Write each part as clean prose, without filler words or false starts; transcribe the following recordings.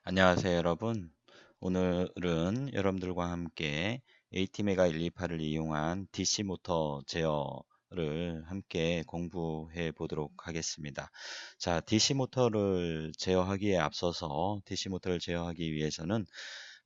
안녕하세요, 여러분. 오늘은 여러분들과 함께 AT메가 128을 이용한 DC 모터 제어를 함께 공부해 보도록 하겠습니다. 자, DC 모터를 제어하기에 앞서서 DC 모터를 제어하기 위해서는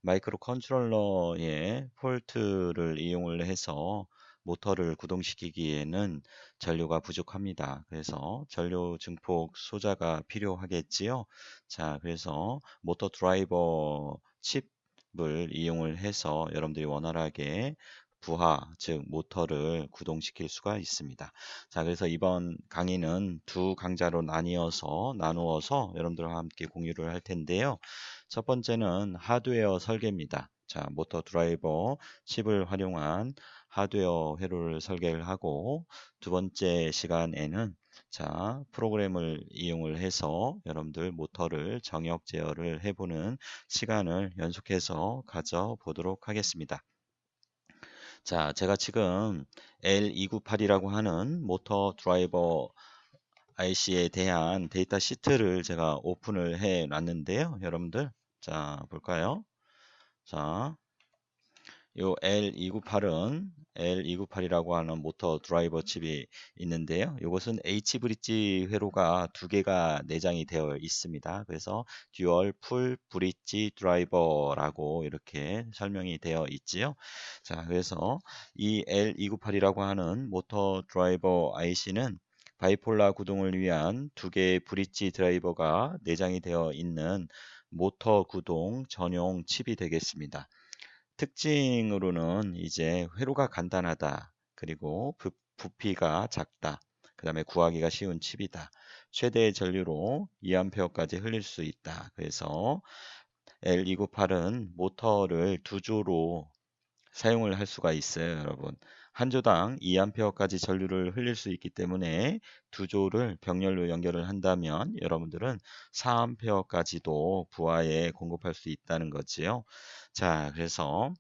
마이크로 컨트롤러의 폴트를 이용을 해서 모터를 구동시키기에는 전류가 부족합니다. 그래서 전류 증폭 소자가 필요하겠지요. 자, 그래서 모터 드라이버 칩을 이용을 해서 여러분들이 원활하게 부하, 즉 모터를 구동시킬 수가 있습니다. 자, 그래서 이번 강의는 두 강좌로 나누어서 여러분들과 함께 공유를 할 텐데요. 첫 번째는 하드웨어 설계입니다. 자, 모터 드라이버 칩을 활용한 하드웨어 회로를 설계를 하고, 두 번째 시간에는 자, 프로그램을 이용을 해서 여러분들 모터를 정역 제어를 해보는 시간을 연속해서 가져보도록 하겠습니다. 자, 제가 지금 L298이라고 하는 모터 드라이버 IC에 대한 데이터 시트를 제가 오픈을 해 놨는데요. 여러분들, 자, 볼까요? 자, 요 L298이라고 하는 모터 드라이버 칩이 있는데요. 이것은 H 브릿지 회로가 두 개가 내장이 되어 있습니다. 그래서 듀얼 풀 브릿지 드라이버라고 이렇게 설명이 되어 있지요. 자, 그래서 이 L298이라고 하는 모터 드라이버 IC는 바이폴라 구동을 위한 두 개의 브릿지 드라이버가 내장이 되어 있는 모터 구동 전용 칩이 되겠습니다. 특징으로는 이제 회로가 간단하다. 그리고 부피가 작다. 그 다음에 구하기가 쉬운 칩이다. 최대 전류로 2A까지 흘릴 수 있다. 그래서 L298은 모터를 두 조로 사용을 할 수가 있어요, 여러분. 한 조당 2A까지 전류를 흘릴 수 있기 때문에 두 조를 병렬로 연결을 한다면 여러분들은 4A까지도 부하에 공급할 수 있다는 거지요. 자, 그래서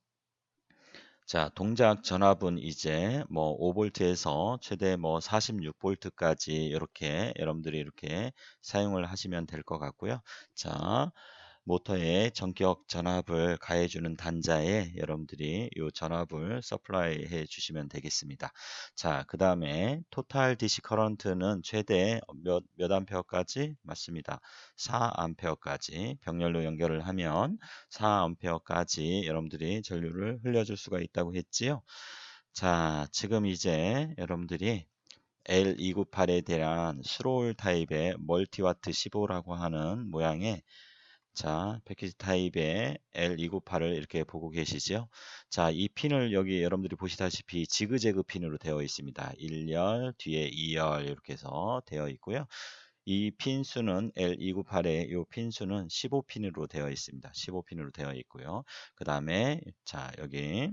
자, 동작 전압은 이제 뭐 5V에서 최대 뭐 46V까지 이렇게 여러분들이 이렇게 사용을 하시면 될 것 같고요. 자, 모터에 전격 전압을 가해주는 단자에 여러분들이 이 전압을 서플라이 해 주시면 되겠습니다. 자, 그 다음에 토탈 DC 커런트는 최대 몇 암페어까지? 맞습니다. 4암페어까지 병렬로 연결을 하면 4암페어까지 여러분들이 전류를 흘려줄 수가 있다고 했지요. 자, 지금 이제 여러분들이 L298에 대한 스롤 타입의 멀티와트 15라고 하는 모양의 자, 패키지 타입의 L298을 이렇게 보고 계시죠? 자, 이 핀을 여기 여러분들이 보시다시피 지그재그 핀으로 되어 있습니다. 1열, 뒤에 2열 이렇게 해서 되어 있고요. 이 핀 수는 L298의 이 핀 수는 15핀으로 되어 있습니다. 15핀으로 되어 있고요. 그 다음에 자, 여기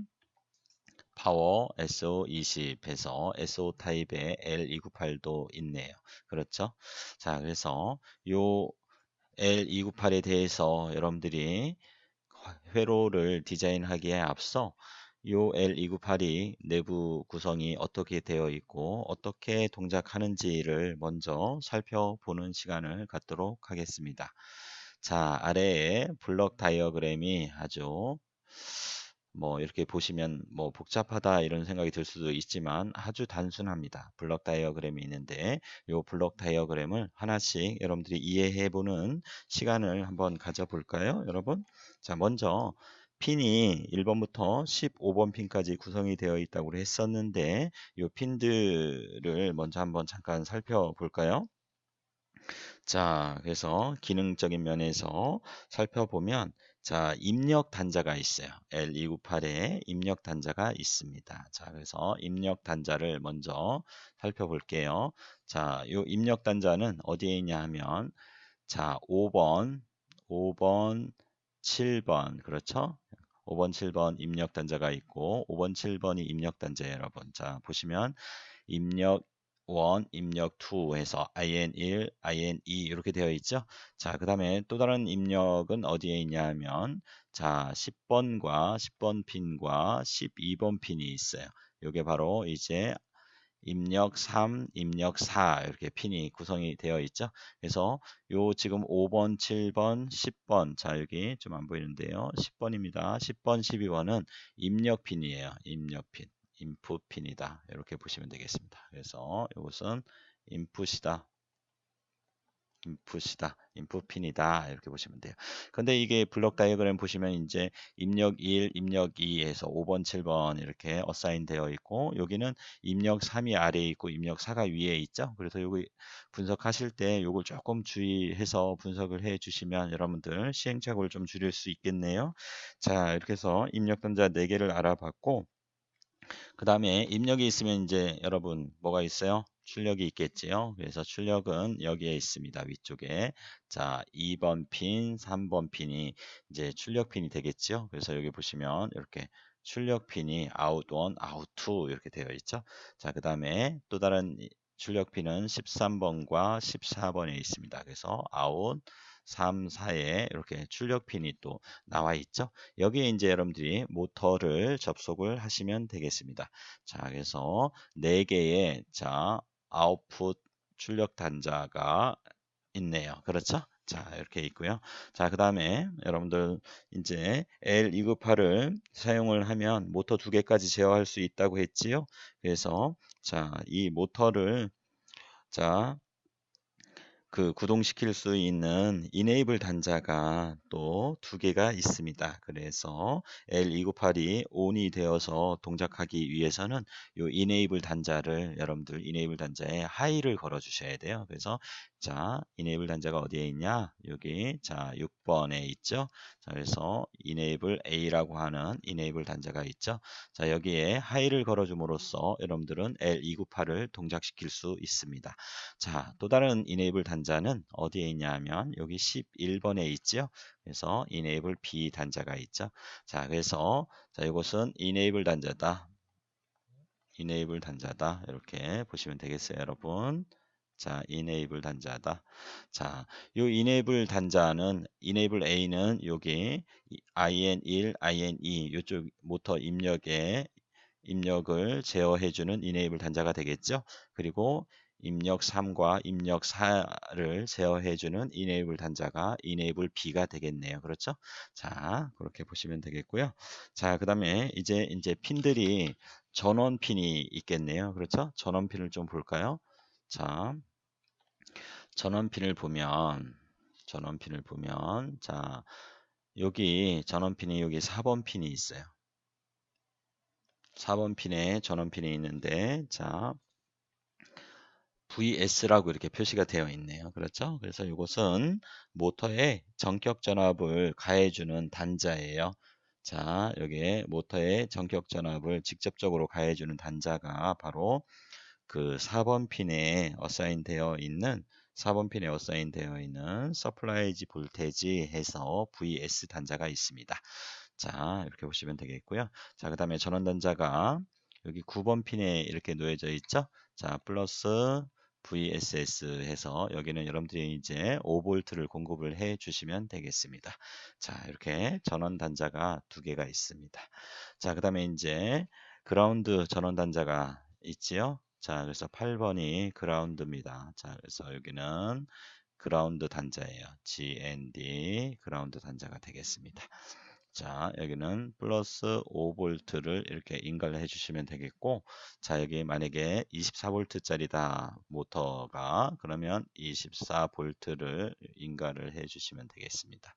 파워 SO20 해서 SO 타입의 L298도 있네요. 그렇죠? 자, 그래서 요 L298에 대해서 여러분들이 회로를 디자인하기에 앞서 이 L298이 내부 구성이 어떻게 되어 있고 어떻게 동작하는지를 먼저 살펴보는 시간을 갖도록 하겠습니다. 자, 아래에 블록 다이어그램이 아주 뭐 이렇게 보시면 뭐 복잡하다 이런 생각이 들 수도 있지만 아주 단순합니다. 블록 다이어그램이 있는데 이 블록 다이어그램을 하나씩 여러분들이 이해해 보는 시간을 한번 가져볼까요, 여러분? 자, 먼저 핀이 1번부터 15번 핀까지 구성이 되어 있다고 했었는데 이 핀들을 먼저 한번 잠깐 살펴볼까요? 자, 그래서 기능적인 면에서 살펴보면 자, 입력 단자가 있어요. L298에 입력 단자가 있습니다. 자, 그래서 입력 단자를 먼저 살펴볼게요. 자, 이 입력 단자는 어디에 있냐 하면 자, 5번, 7번, 그렇죠? 5번, 7번 입력 단자가 있고 5번, 7번이 입력 단자예요, 여러분. 자, 보시면 입력 1, 입력 2 해서 IN1, IN2 이렇게 되어 있죠. 자, 그 다음에 또 다른 입력은 어디에 있냐 하면 자, 10번과 10번 핀과 12번 핀이 있어요. 이게 바로 이제 입력 3, 입력 4 이렇게 핀이 구성이 되어 있죠. 그래서 요 지금 5번, 7번, 10번 자 여기 좀 안 보이는데요. 10번입니다. 10번, 12번은 입력 핀이에요. 입력 핀, 인풋 핀이다. 이렇게 보시면 되겠습니다. 그래서 이것은 인풋이다. 인풋이다. 인풋 핀이다. 이렇게 보시면 돼요. 근데 이게 블록 다이어그램 보시면 이제 입력 1, 입력 2에서 5번, 7번 이렇게 어사인 되어 있고 여기는 입력 3이 아래에 있고 입력 4가 위에 있죠. 그래서 요거 분석하실 때 요걸 조금 주의해서 분석을 해 주시면 여러분들 시행착오를 좀 줄일 수 있겠네요. 자, 이렇게 해서 입력 단자 4개를 알아봤고 그 다음에 입력이 있으면 이제 여러분 뭐가 있어요? 출력이 있겠지요. 그래서 출력은 여기에 있습니다. 위쪽에. 자, 2번 핀, 3번 핀이 이제 출력 핀이 되겠지요. 그래서 여기 보시면 이렇게 출력 핀이 out 1, out 2 이렇게 되어 있죠. 자, 그 다음에 또 다른 출력 핀은 13번과 14번에 있습니다. 그래서 out 3, 4에 이렇게 출력 핀이 또 나와 있죠. 여기에 이제 여러분들이 모터를 접속을 하시면 되겠습니다. 자, 그래서 4개의 자, 아웃풋 출력 단자가 있네요. 그렇죠? 자, 이렇게 있고요. 자, 그 다음에 여러분들 이제 L298을 사용을 하면 모터 2개까지 제어할 수 있다고 했지요. 그래서 자, 이 모터를 자, 그 구동시킬 수 있는 enable 단자가 또 2개가 있습니다. 그래서 L298이 ON이 되어서 동작하기 위해서는 이 enable 단자를 여러분들 enable 단자에 high를 걸어 주셔야 돼요. 그래서 자, enable 단자가 어디에 있냐? 여기 자, 6번에 있죠. 자, 그래서 enable A라고 하는 enable 단자가 있죠. 자, 여기에 high를 걸어 줌으로써 여러분들은 L298을 동작시킬 수 있습니다. 자, 또 다른 enable 단자는 어디에 있냐 하면 여기 11번에 있죠. 그래서 enable B 단자가 있죠. 자, 그래서 자, 이것은 enable 단자다. enable 단자다. 이렇게 보시면 되겠어요, 여러분. 자, enable 단자다. 자, 요 enable 단자는 enable A는 여기 IN1, IN2 이쪽 모터 입력을 제어해주는 enable 단자가 되겠죠. 그리고 입력 3과 입력 4를 제어해주는 enable 단자가 enable B가 되겠네요. 그렇죠? 자, 그렇게 보시면 되겠고요. 자, 그 다음에 이제 핀들이 전원 핀이 있겠네요. 그렇죠? 전원 핀을 좀 볼까요? 자, 전원 핀을 보면 자, 여기 전원 핀이 여기 4번 핀이 있어요. 4번 핀에 전원 핀이 있는데 자, VS라고 이렇게 표시가 되어 있네요. 그렇죠? 그래서 이것은 모터에 전격 전압을 가해주는 단자예요. 자, 여기에 모터에 전격 전압을 직접적으로 가해주는 단자가 바로 그 4번 핀에 어사인 되어 있는 4번 핀에 어사인 되어 있는 서플라이지 볼테지 해서 VS 단자가 있습니다. 자, 이렇게 보시면 되겠고요. 자, 그 다음에 전원 단자가 여기 9번 핀에 이렇게 놓여져 있죠. 자, 플러스 VSS 해서 여기는 여러분들이 이제 5V를 공급을 해 주시면 되겠습니다. 자, 이렇게 전원 단자가 2개가 있습니다. 자, 그 다음에 이제 그라운드 전원 단자가 있지요. 자, 그래서 8번이 그라운드입니다. 자, 그래서 여기는 그라운드 단자예요. GND 그라운드 단자가 되겠습니다. 자, 여기는 플러스 5V를 이렇게 인가를 해주시면 되겠고, 자, 여기 만약에 24V짜리다 모터가 그러면 24V를 인가를 해주시면 되겠습니다.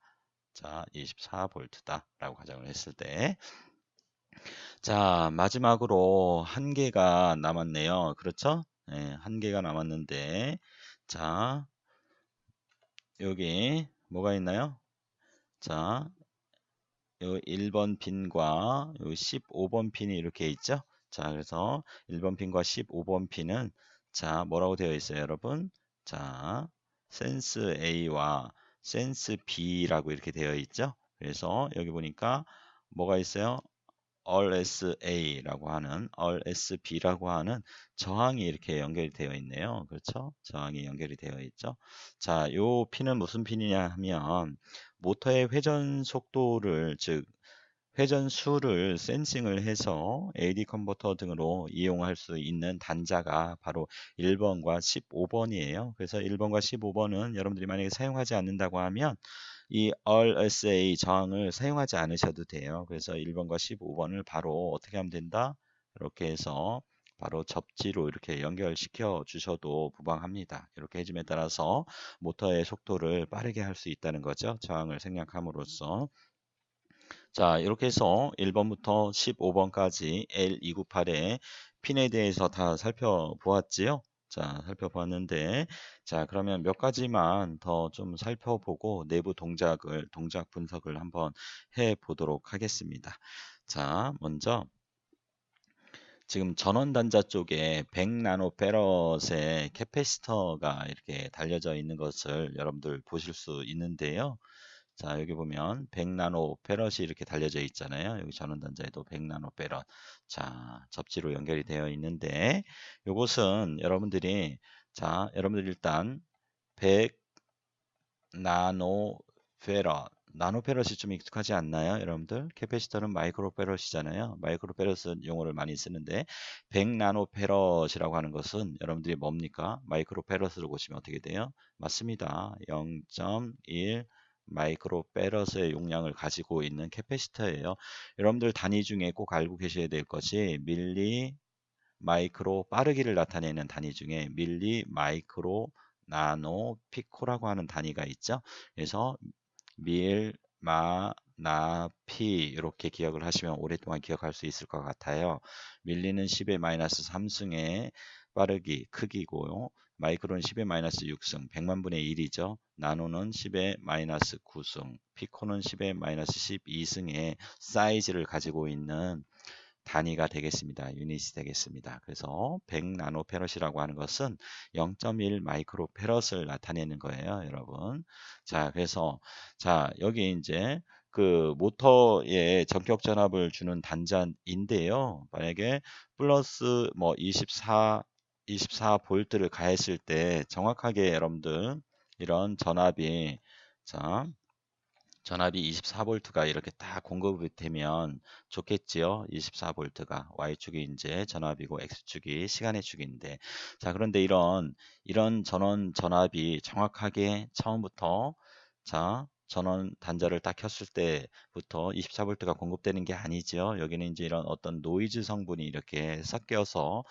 자, 24V다 라고 가정을 했을 때, 자, 마지막으로 한 개가 남았네요. 그렇죠? 네, 한 개가 남았는데, 자, 여기 뭐가 있나요? 자, 요 1번 핀과 요 15번 핀이 이렇게 있죠. 자, 그래서 1번 핀과 15번 핀은 자, 뭐라고 되어 있어요, 여러분? 자, 센스 A와 센스 B라고 이렇게 되어 있죠. 그래서 여기 보니까 뭐가 있어요? all SA라고 하는 all SB라고 하는 저항이 이렇게 연결이 되어 있네요. 그렇죠? 저항이 연결이 되어 있죠. 자, 요 핀은 무슨 핀이냐 하면 모터의 회전 속도를 즉 회전수를 센싱을 해서 AD 컨버터 등으로 이용할 수 있는 단자가 바로 1번과 15번이에요. 그래서 1번과 15번은 여러분들이 만약에 사용하지 않는다고 하면 이 RSA 저항을 사용하지 않으셔도 돼요. 그래서 1번과 15번을 바로 어떻게 하면 된다? 이렇게 해서 바로 접지로 이렇게 연결시켜 주셔도 무방합니다. 이렇게 해줌에 따라서 모터의 속도를 빠르게 할 수 있다는 거죠. 저항을 생략함으로써. 자, 이렇게 해서 1번부터 15번까지 L298의 핀에 대해서 다 살펴보았지요? 자, 살펴보았는데, 자, 그러면 몇 가지만 더 좀 살펴보고 내부 동작 분석을 한번 해 보도록 하겠습니다. 자, 먼저 지금 전원 단자 쪽에 100나노페럿의 캐패시터가 이렇게 달려져 있는 것을 여러분들 보실 수 있는데요. 자, 여기 보면 100나노 페럿이 이렇게 달려져 있잖아요. 여기 전원 단자에도 100나노 페럿. 자, 접지로 연결이 되어 있는데 요것은 여러분들이 자, 여러분들 일단 100나노 페럿 나노페럿이 좀 익숙하지 않나요? 여러분들 캐패시터는 마이크로페럿이잖아요. 마이크로페럿은 용어를 많이 쓰는데 100나노페럿이라고 하는 것은 여러분들이 뭡니까? 마이크로페럿으로 보시면 어떻게 돼요? 맞습니다. 0.1 마이크로페럿의 용량을 가지고 있는 캐패시터예요. 여러분들 단위 중에 꼭 알고 계셔야 될 것이 밀리 마이크로 빠르기를 나타내는 단위 중에 밀리 마이크로 나노 피코라고 하는 단위가 있죠. 그래서 밀, 마, 나, 피 이렇게 기억을 하시면 오랫동안 기억할 수 있을 것 같아요. 밀리는 10의 마이너스 3승의 빠르기, 크기고요. 마이크로는 10의 마이너스 6승, 100만 분의 1이죠. 나노는 10의 마이너스 9승, 피코는 10의 마이너스 12승의 사이즈를 가지고 있는 단위가 되겠습니다. 유닛이 되겠습니다. 그래서 100나노페럿이라고 하는 것은 0.1 마이크로페럿을 나타내는 거예요, 여러분. 자, 그래서 자, 여기 이제 그 모터에 전격 전압을 주는 단자인데요. 만약에 플러스 뭐 24볼트를 가했을 때 정확하게 여러분들 이런 전압이 24V가 이렇게 딱 공급이 되면 좋겠지요. 24V가 Y축이 이제 전압이고 X축이 시간의 축인데 자 그런데 이런 전압이 정확하게 처음부터 자 전원 단자를 딱 켰을 때부터 24V가 공급되는 게 아니죠. 여기는 이제 이런 어떤 노이즈 성분이 이렇게 섞여서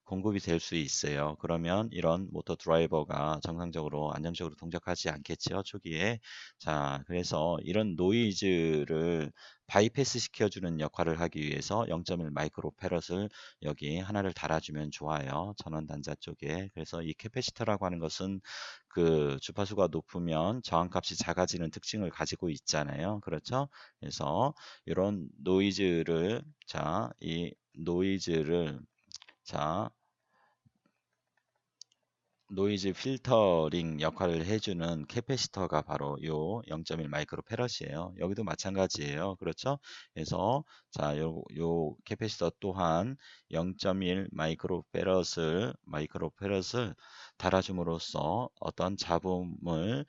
공급이 될 수 있어요. 그러면 이런 모터 드라이버가 정상적으로 안정적으로 동작하지 않겠죠, 초기에. 자, 그래서 이런 노이즈를 바이패스 시켜주는 역할을 하기 위해서 0.1 마이크로페럿을 여기 하나를 달아주면 좋아요. 전원 단자 쪽에. 그래서 이 캐패시터라고 하는 것은 그 주파수가 높으면 저항값이 작아지는 특징을 가지고 있잖아요. 그렇죠? 그래서 이런 노이즈를 자, 노이즈 필터링 역할을 해주는 캐패시터가 바로 요 0.1 마이크로 페럿이에요. 여기도 마찬가지예요. 그렇죠? 그래서 자, 요 캐패시터 또한 0.1 마이크로 페럿을 달아줌으로써 어떤 잡음을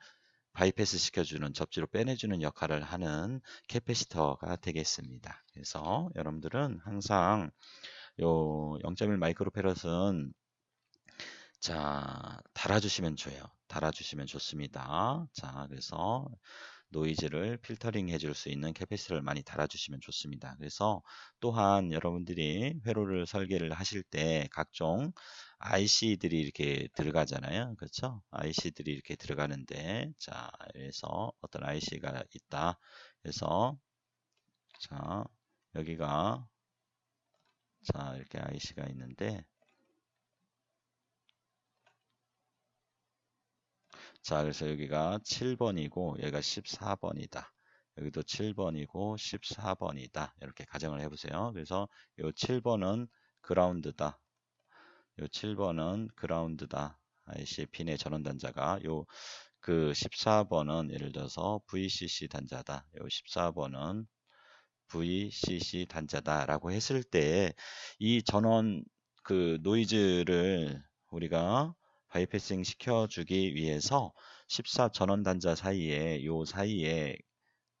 바이패스 시켜주는 접지로 빼내주는 역할을 하는 캐패시터가 되겠습니다. 그래서 여러분들은 항상 요 0.1 마이크로 페럿은 자, 달아주시면 좋아요. 달아주시면 좋습니다. 자, 그래서 노이즈를 필터링 해줄 수 있는 캐패시터를 많이 달아주시면 좋습니다. 그래서 또한 여러분들이 회로를 설계를 하실 때 각종 IC들이 이렇게 들어가잖아요. 그렇죠? IC들이 이렇게 들어가는데, 자, 그래서 어떤 IC가 있다. 그래서, 자, 여기가, 자, 이렇게 IC가 있는데, 자, 그래서 여기가 7번이고 여기가 14번이다. 여기도 7번이고 14번이다. 이렇게 가정을 해보세요. 그래서 요 7번은 그라운드다. 요 7번은 그라운드다. IC 핀의 전원 단자가 요 그 14번은 예를 들어서 VCC 단자다. 요 14번은 VCC 단자다라고 했을 때 이 전원 그 노이즈를 우리가 바이패싱 시켜주기 위해서 14 전원 단자 사이에 요 사이에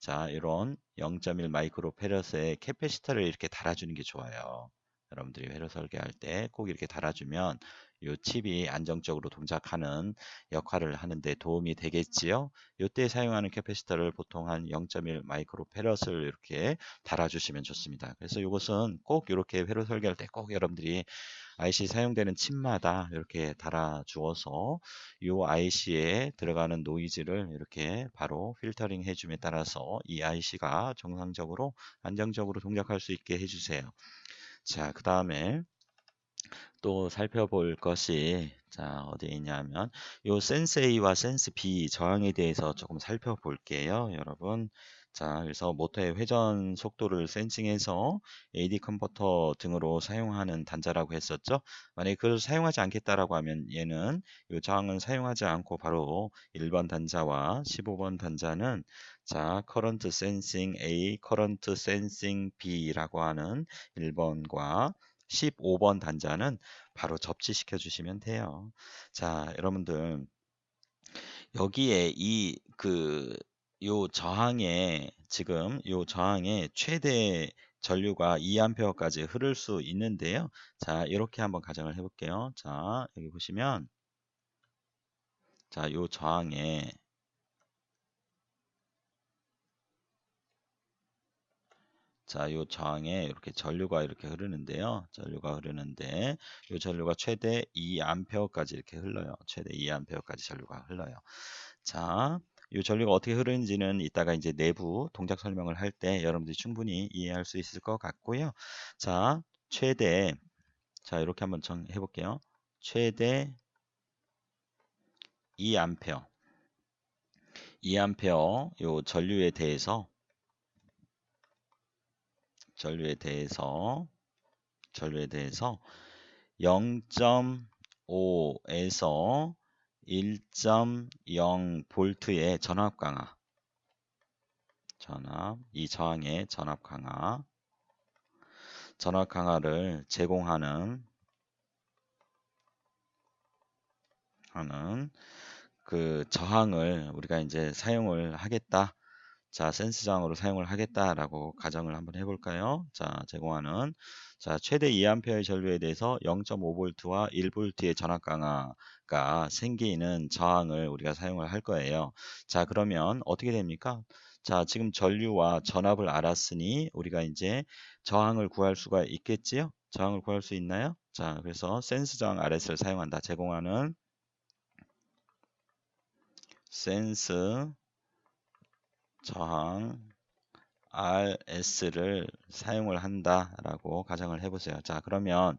자, 이런 0.1 마이크로페럿의 캐패시터를 이렇게 달아주는 게 좋아요. 여러분들이 회로 설계할 때 꼭 이렇게 달아주면 이 칩이 안정적으로 동작하는 역할을 하는데 도움이 되겠지요. 이때 사용하는 캐패시터를 보통 한 0.1 마이크로페럿을 이렇게 달아주시면 좋습니다. 그래서 이것은 꼭 이렇게 회로 설계할 때 꼭 여러분들이 IC 사용되는 칩마다 이렇게 달아 주어서 이 IC에 들어가는 노이즈를 이렇게 바로 필터링 해줌에 따라서 이 IC가 정상적으로 안정적으로 동작할 수 있게 해주세요. 자, 그 다음에 또 살펴볼 것이 자 어디에 있냐면 요 센스 A와 센스 B 저항에 대해서 조금 살펴볼게요, 여러분. 자, 그래서 모터의 회전 속도를 센싱해서 AD 컨버터 등으로 사용하는 단자라고 했었죠. 만약에 그걸 사용하지 않겠다라고 하면 얘는 이 저항은 사용하지 않고 바로 1번 단자와 15번 단자는 자, current sensing A, current sensing B라고 하는 1번과 15번 단자는 바로 접지시켜 주시면 돼요. 자, 여러분들 여기에 요 저항에 지금 요 저항에 최대 전류가 2A까지 흐를 수 있는데요. 자, 이렇게 한번 가정을 해볼게요. 자, 여기 보시면 자, 요 저항에 자, 요 저항에 이렇게 전류가 이렇게 흐르는데요. 전류가 흐르는데 요 전류가 최대 2A까지 이렇게 흘러요. 최대 2A까지 전류가 흘러요. 자, 이 전류가 어떻게 흐르는지는 이따가 이제 내부 동작 설명을 할 때 여러분들이 충분히 이해할 수 있을 것 같고요. 자, 최대 자, 이렇게 한번 정해 볼게요. 최대 2A 2A 요 전류에 대해서 0.5에서 1.0 볼트의 전압 강하 이 저항의 전압 강하를 제공하는 그 저항을 우리가 이제 사용을 하겠다. 자, 센스 저항으로 사용을 하겠다라고 가정을 한번 해볼까요? 자, 제공하는 자, 최대 2A의 전류에 대해서 0.5V와 1V의 전압 강화가 생기는 저항을 우리가 사용을 할 거예요. 자, 그러면 어떻게 됩니까? 자, 지금 전류와 전압을 알았으니 우리가 이제 저항을 구할 수가 있겠지요? 저항을 구할 수 있나요? 자, 그래서 센스 저항 RS를 사용한다. 제공하는 센스 저항 RS를 사용을 한다라고 가정을 해보세요. 자, 그러면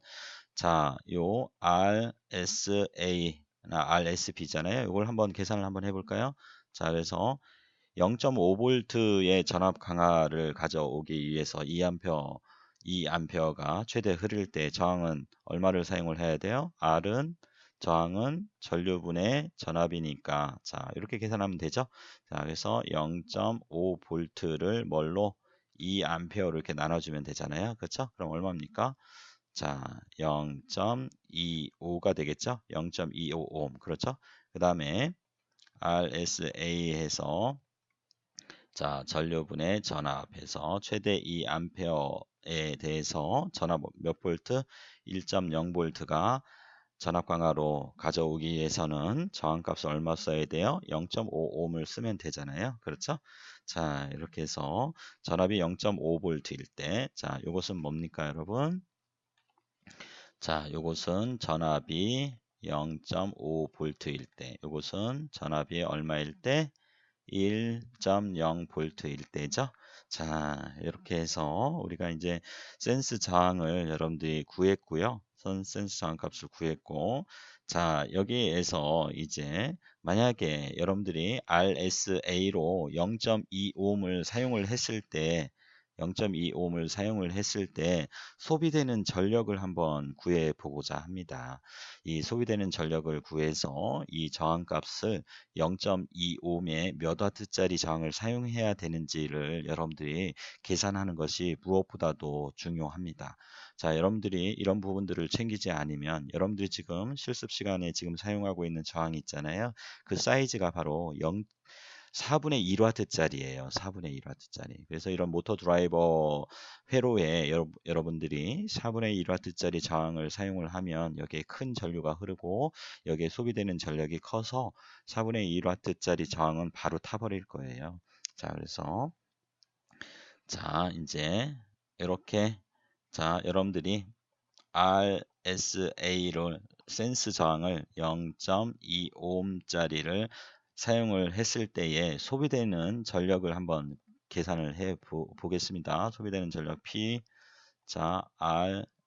자, 요 RSA나 RSB잖아요. 이걸 한번 계산을 한번 해볼까요? 자, 그래서 0.5V의 전압 강화를 가져오기 위해서 2A가 최대 흐를 때 저항은 얼마를 사용을 해야 돼요? 저항은 전류분의 전압이니까 자, 이렇게 계산하면 되죠. 자, 그래서 0.5V를 뭘로 2A로 이렇게 나눠주면 되잖아요. 그렇죠? 그럼 얼마입니까? 자, 0.25가 되겠죠? 0.25옴. 그렇죠? 그 다음에 RSA에서 자, 전류분의 전압에서 최대 2A에 대해서 전압 몇 볼트? 1.0V가 전압 강화로 가져오기 위해서는 저항값을 얼마 써야 돼요? 0.5옴을 쓰면 되잖아요. 그렇죠? 자, 이렇게 해서 전압이 0.5V일 때, 자, 요것은 뭡니까, 여러분? 자, 요것은 전압이 0.5V일 때, 요것은 전압이 얼마일 때? 1.0V일 때죠. 자, 이렇게 해서 우리가 이제 센스 저항을 여러분들이 구했고요. 센스 저항 값을 구했고, 자, 여기에서 이제 만약에 여러분들이 RSA로 0.2옴을 사용을 했을 때 0.2옴을 사용을 했을 때 소비되는 전력을 한번 구해 보고자 합니다. 이 소비되는 전력을 구해서 이 저항값을 0.2옴에 몇 와트짜리 저항을 사용해야 되는지를 여러분들이 계산하는 것이 무엇보다도 중요합니다. 자, 여러분들이 이런 부분들을 챙기지 않으면 여러분들이 지금 실습 시간에 지금 사용하고 있는 저항이 있잖아요. 그 사이즈가 바로 4분의 1W짜리예요. 4분의 1W짜리. 그래서 이런 모터 드라이버 회로에 여러분들이 4분의 1W짜리 저항을 사용을 하면 여기에 큰 전류가 흐르고 여기에 소비되는 전력이 커서 4분의 1W짜리 저항은 바로 타버릴 거예요. 자, 그래서 자, 이제 이렇게 자, 여러분들이 RSA를 센스 저항을 0.25ohm짜리를 사용을 했을 때에 소비되는 전력을 한번 계산을 해 보겠습니다. 소비되는 전력 P 자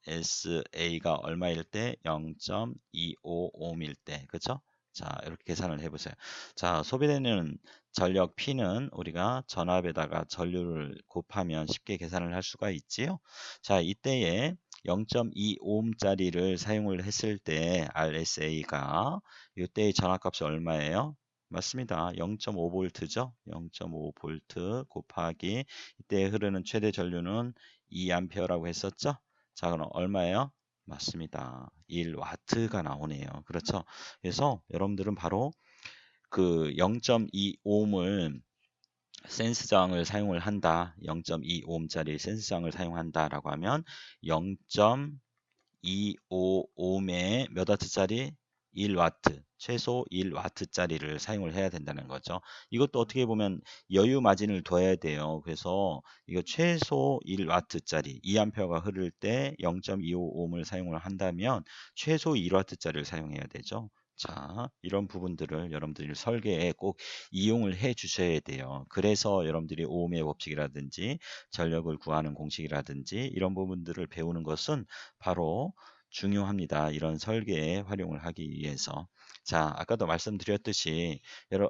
RSA가 얼마일 때 0.25ohm일 때 그쵸? 자 이렇게 계산을 해보세요. 자 소비되는 전력 P는 우리가 전압에다가 전류를 곱하면 쉽게 계산을 할 수가 있지요. 자 이때에 0.25ohm짜리를 사용을 했을 때 RSA가 이때의 전압값이 얼마예요? 맞습니다. 0.5V죠. 0.5V 곱하기 이때 흐르는 최대 전류는 2A라고 했었죠. 자 그럼 얼마예요? 맞습니다. 1W가 나오네요. 그렇죠. 그래서 여러분들은 바로 그 0.25ohm을 센스 저항을 사용을 한다. 0.25ohm짜리 센스 저항을 사용한다라고 하면 0.25ohm의 몇 와트짜리? 1와트, 최소 1와트짜리를 사용을 해야 된다는 거죠. 이것도 어떻게 보면 여유 마진을 둬야 돼요. 그래서 이거 최소 1와트짜리, 2A가 흐를 때 0.25ohm을 사용을 한다면 최소 1와트짜리를 사용해야 되죠. 자, 이런 부분들을 여러분들이 설계에 꼭 이용을 해 주셔야 돼요. 그래서 여러분들이 오음의 법칙이라든지 전력을 구하는 공식이라든지 이런 부분들을 배우는 것은 바로 중요합니다. 이런 설계에 활용을 하기 위해서. 자, 아까도 말씀드렸듯이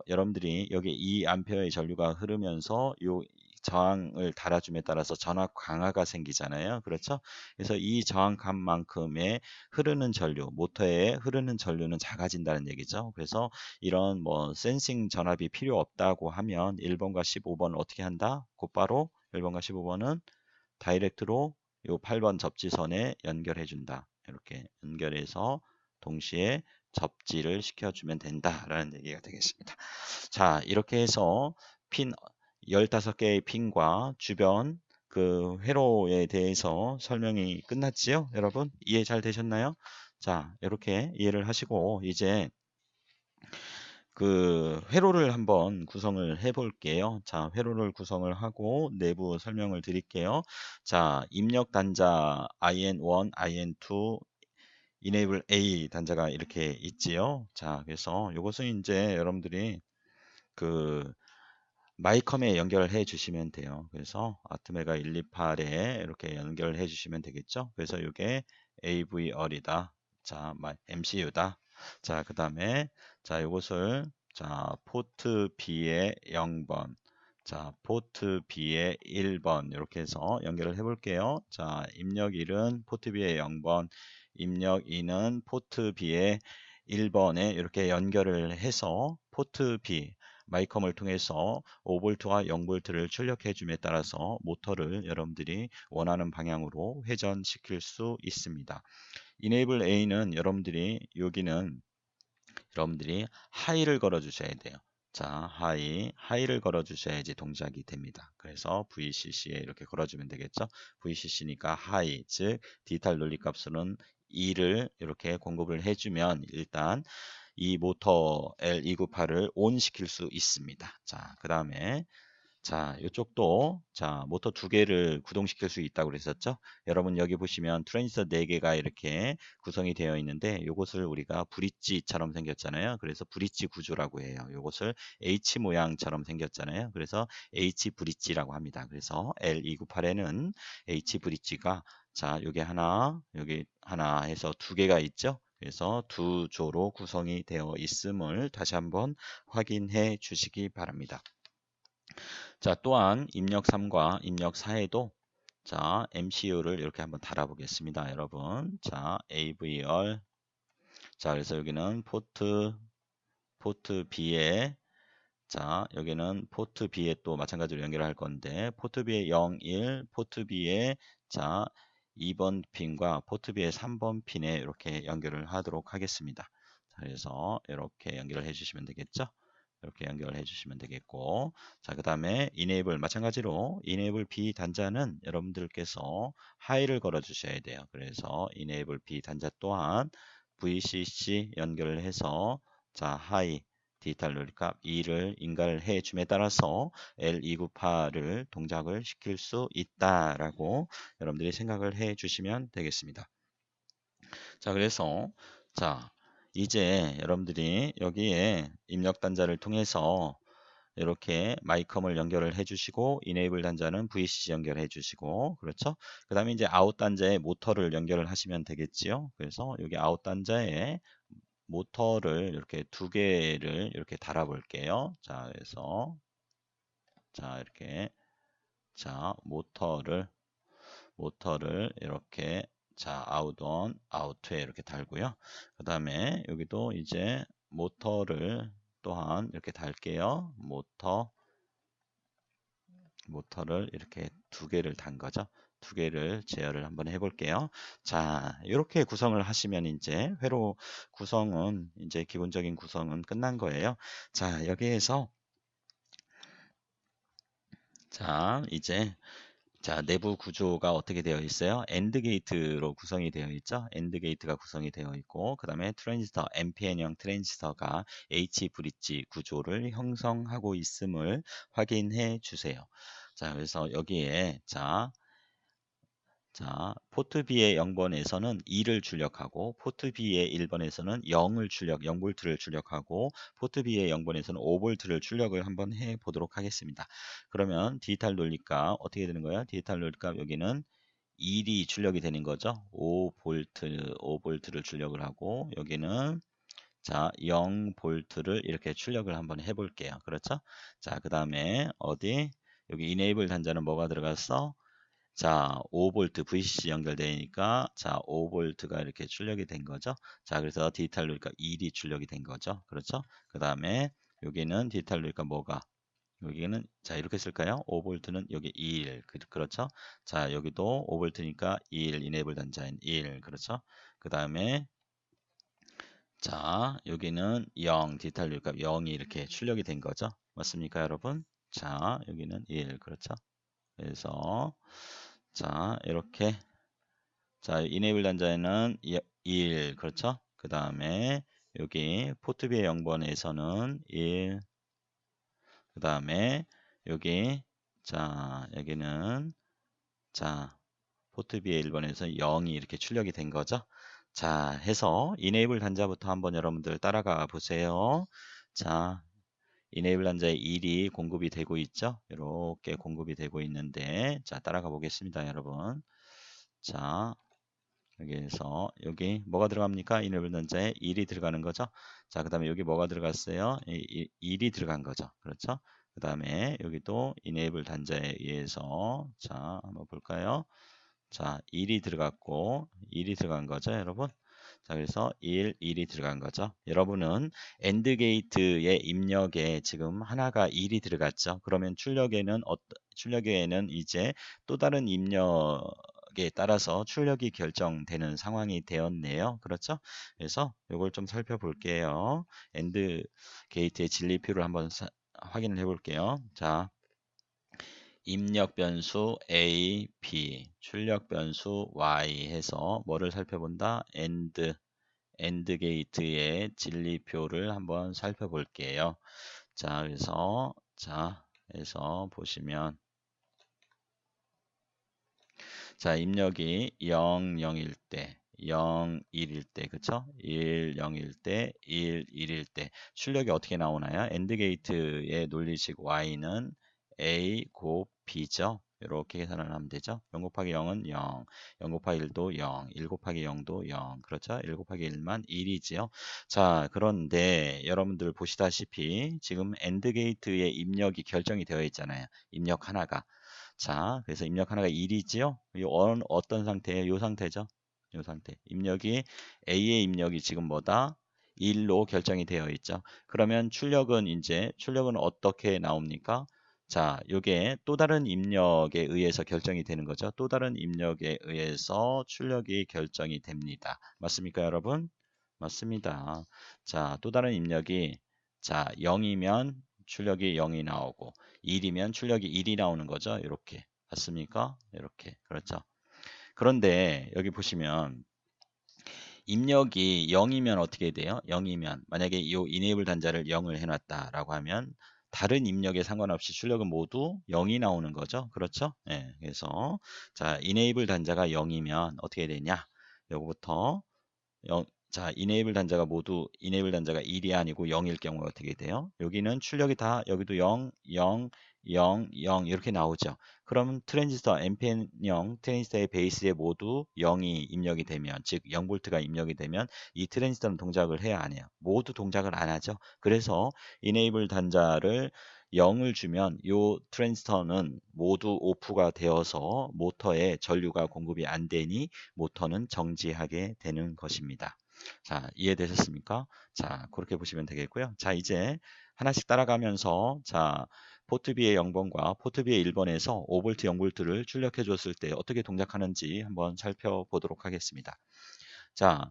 여러분들이 여기 2A의 전류가 흐르면서 요 저항을 달아줌에 따라서 전압 강화가 생기잖아요. 그렇죠? 그래서 이 저항값만큼의 흐르는 전류, 모터에 흐르는 전류는 작아진다는 얘기죠. 그래서 이런 뭐 센싱 전압이 필요 없다고 하면 1번과 15번 어떻게 한다? 곧바로 1번과 15번은 다이렉트로 요 8번 접지선에 연결해 준다. 이렇게 연결해서 동시에 접지를 시켜주면 된다라는 얘기가 되겠습니다. 자, 이렇게 해서 핀 15개의 핀과 주변 그 회로에 대해서 설명이 끝났지요? 여러분 이해 잘 되셨나요? 자, 이렇게 이해를 하시고 이제 그 회로를 한번 구성을 해 볼게요. 자, 회로를 구성을 하고 내부 설명을 드릴게요. 자, 입력 단자 IN1, IN2, Enable A 단자가 이렇게 있지요. 자, 그래서 이것은 이제 여러분들이 그 마이컴에 연결해 주시면 돼요. 그래서 아트메가 128에 이렇게 연결해 주시면 되겠죠. 그래서 이게 AVR이다. 자, MCU다. 자, 그 다음에 자, 이것을 자, 포트 B의 0번. 자, 포트 B의 1번 이렇게 해서 연결을 해 볼게요. 자, 입력 1은 포트 B의 0번, 입력 2는 포트 B의 1번에 이렇게 연결을 해서 포트 B 마이컴을 통해서 5V와 0V를 출력해 줌에 따라서 모터를 여러분들이 원하는 방향으로 회전시킬 수 있습니다. Enable A는 여기는 여러분들이 하이를 걸어 주셔야 돼요. 자, 하이를 걸어 주셔야지 동작이 됩니다. 그래서 VCC에 이렇게 걸어주면 되겠죠. VCC니까 하이, 즉 디지털 논리 값으로는 2를 이렇게 공급을 해주면 일단 이 모터 L298을 온 시킬 수 있습니다. 자, 그 다음에 자, 이쪽도 자, 모터 두 개를 구동시킬 수 있다고 그랬었죠? 여러분 여기 보시면 트랜지스터 4개가 이렇게 구성이 되어 있는데 이것을 우리가 브릿지처럼 생겼잖아요. 그래서 브릿지 구조라고 해요. 이것을 H 모양처럼 생겼잖아요. 그래서 H 브릿지라고 합니다. 그래서 L298에는 H 브릿지가 자, 여기 하나 해서 두 개가 있죠? 그래서 두 조로 구성이 되어 있음을 다시 한번 확인해 주시기 바랍니다. 자, 또한 입력 3과 입력 4에도 자, MCU를 이렇게 한번 달아보겠습니다, 여러분. 자, AVR. 자, 그래서 여기는 포트 B에 자, 여기는 포트 B에 또 마찬가지로 연결할 건데 포트 B에 0, 1, 포트 B에 자, 2번 핀과 포트 B의 3번 핀에 이렇게 연결을 하도록 하겠습니다. 자, 그래서 이렇게 연결을 해 주시면 되겠죠? 이렇게 연결해 주시면 되겠고, 자, 그 다음에 enable 마찬가지로 enable B 단자는 여러분들께서 하이를 걸어 주셔야 돼요. 그래서 enable B 단자 또한 VCC 연결을 해서 자, 하이 디지털 룰값 2를 인가해 줌에 따라서 L298을 동작을 시킬 수 있다라고 여러분들이 생각을 해 주시면 되겠습니다. 자, 그래서 자, 이제 여러분들이 여기에 입력 단자를 통해서 이렇게 마이컴을 연결을 해주시고 enable 단자는 VCC 연결해 주시고 그렇죠? 그 다음에 이제 아웃 단자에 모터를 연결을 하시면 되겠지요. 그래서 여기 아웃 단자에 모터를 이렇게 두 개를 이렇게 달아 볼게요. 자, 그래서 자, 이렇게 자, 모터를 이렇게 자, 아웃온, 아웃에 이렇게 달고요. 그 다음에 여기도 이제 모터를 또한 이렇게 달게요. 모터를 이렇게 두 개를 단 거죠. 두 개를 제어를 한번 해볼게요. 자, 이렇게 구성을 하시면 이제 회로 구성은 이제 기본적인 구성은 끝난 거예요. 자, 여기에서 자, 이제 자, 내부 구조가 어떻게 되어 있어요? 엔드 게이트로 구성이 되어 있죠. 엔드 게이트가 구성이 되어 있고 그 다음에 트랜지스터, NPN형 트랜지스터가 H 브릿지 구조를 형성하고 있음을 확인해 주세요. 자, 그래서 여기에 자, 포트 B의 0번에서는 2를 출력하고 포트 B의 1번에서는 0볼트를 출력하고 포트 B의 0번에서는 5볼트를 출력을 한번 해 보도록 하겠습니다. 그러면 디지털 논리값 어떻게 되는 거예요? 디지털 논리값 여기는 1이 출력이 되는 거죠. 5볼트를 출력을 하고 여기는 자, 0볼트를 이렇게 출력을 한번 해 볼게요. 그렇죠? 자, 그 다음에 어디 여기 enable 단자는 뭐가 들어갔어? 자, 5볼트 VCC 연결되니까 자, 5볼트가 이렇게 출력이 된 거죠. 자, 그래서 디지털 루니까 1이 출력이 된 거죠. 그렇죠? 그 다음에 여기는 디지털 루니까 뭐가? 여기는 자, 이렇게 쓸까요? 5볼트는 여기 1. 그렇죠? 자, 여기도 5볼트니까 1 이네이블 단자인 1. 그렇죠? 그 다음에 자, 여기는 0 디지털 루니까 0이 이렇게 출력이 된 거죠. 맞습니까, 여러분? 자, 여기는 1. 그렇죠? 그래서 자, 이렇게 자, 이네이블 단자에는 1, 그렇죠? 그 다음에 여기 포트 B의 0번에서는 1, 그 다음에 여기 자, 여기는 자, 포트 B의 1번에서 0이 이렇게 출력이 된 거죠. 자, 해서 이네이블 단자부터 한번 여러분들 따라가 보세요. 자, 이네이블 단자에 1이 공급이 되고 있죠. 이렇게 공급이 되고 있는데 자, 따라가 보겠습니다, 여러분. 자, 여기에서 여기 뭐가 들어갑니까? 이네이블 단자에 1이 들어가는 거죠. 자, 그 다음에 여기 뭐가 들어갔어요? 1이 들어간 거죠. 그렇죠? 그 다음에 여기도 이네이블 단자에 의해서 자, 한번 볼까요? 자, 1이 들어갔고 1이 들어간 거죠, 여러분. 자, 그래서 1이 들어간 거죠. 여러분은 엔드 게이트의 입력에 지금 하나가 1이 들어갔죠. 그러면 출력에는 이제 또 다른 입력에 따라서 출력이 결정되는 상황이 되었네요. 그렇죠? 그래서 이걸 좀 살펴볼게요. 엔드 게이트의 진리표를 한번 확인을 해볼게요. 자, 입력 변수 A, B, 출력 변수 Y 해서 뭐를 살펴본다? 엔드 게이트의 진리표를 한번 살펴볼게요. 자, 그래서 보시면 자, 입력이 0, 0일 때 0, 1일 때, 그쵸? 1, 0일 때, 1, 1일 때 출력이 어떻게 나오나요? 엔드 게이트의 논리식 Y는 A 곱 B죠. 이렇게 계산을 하면 되죠. 0 곱하기 0은 0, 0 곱하기 1도 0, 1 곱하기 0도 0. 그렇죠? 1 곱하기 1만 1이지요. 자, 그런데 여러분들 보시다시피 지금 엔드 게이트의 입력이 결정이 되어 있잖아요. 입력 하나가. 자, 그래서 입력 하나가 1이지요. 어떤 상태예요? 이 상태죠. 이 상태. 입력이 A의 입력이 지금 뭐다? 1로 결정이 되어 있죠. 그러면 출력은 어떻게 나옵니까? 자, 요게 또 다른 입력에 의해서 결정이 되는 거죠. 또 다른 입력에 의해서 출력이 결정이 됩니다. 맞습니까, 여러분? 맞습니다. 자, 또 다른 입력이 자, 0이면 출력이 0이 나오고 1이면 출력이 1이 나오는 거죠. 이렇게. 맞습니까? 이렇게. 그렇죠. 그런데 여기 보시면 입력이 0이면 어떻게 돼요? 0이면 만약에 이 enable 단자를 0을 해놨다라고 하면 다른 입력에 상관없이 출력은 모두 0이 나오는 거죠. 그렇죠? 예, 그래서 자 enable 단자가 0이면 어떻게 되냐? 요거부터 0, 자 enable 단자가 모두 enable 단자가 1이 아니고 0일 경우에 어떻게 돼요? 여기는 출력이 다 여기도 0, 0, 0, 0 이렇게 나오죠. 그럼 트랜지스터 NPN0 트랜지스터의 베이스에 모두 0이 입력이 되면 즉 0V가 입력이 되면 이 트랜지스터는 동작을 해야 안 해요. 모두 동작을 안 하죠. 그래서 enable 단자를 0을 주면 이 트랜지스터는 모두 오프가 되어서 모터에 전류가 공급이 안 되니 모터는 정지하게 되는 것입니다. 자, 이해되셨습니까? 자, 그렇게 보시면 되겠고요. 자, 이제 하나씩 따라가면서 자, 포트 B의 0번과 포트 B의 1번에서 5V, 0V를 출력해 줬을 때 어떻게 동작하는지 한번 살펴보도록 하겠습니다. 자,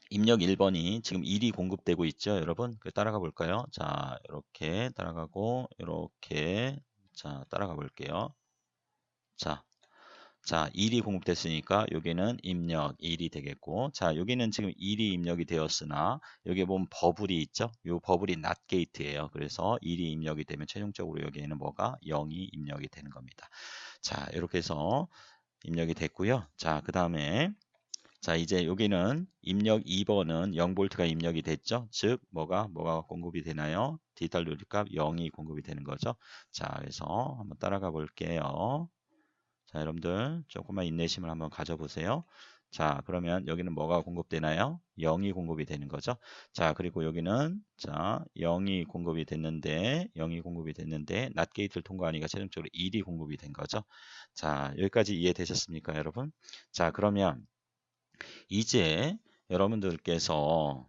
입력 1번이 지금 1이 공급되고 있죠, 여러분? 따라가 볼까요? 자, 이렇게 따라가고 이렇게 자, 따라가 볼게요. 자, 1이 공급됐으니까 여기는 입력 1이 되겠고, 자, 여기는 지금 1이 입력이 되었으나 여기 보면 버블이 있죠? 이 버블이 not gate예요. 그래서 1이 입력이 되면 최종적으로 여기에는 뭐가 0이 입력이 되는 겁니다. 자, 이렇게 해서 입력이 됐고요. 자, 그 다음에 자, 이제 여기는 입력 2번은 0V가 입력이 됐죠? 즉 뭐가 공급이 되나요? 디지털 누리값 0이 공급이 되는 거죠. 자, 그래서 한번 따라가 볼게요. 자, 여러분들 조금만 인내심을 한번 가져보세요. 자, 그러면 여기는 뭐가 공급되나요? 0이 공급이 되는 거죠. 자, 그리고 여기는 자, 0이 공급이 됐는데 not 게이트를 통과하니까 최종적으로 1이 공급이 된 거죠. 자, 여기까지 이해되셨습니까, 여러분? 자, 그러면 이제 여러분들께서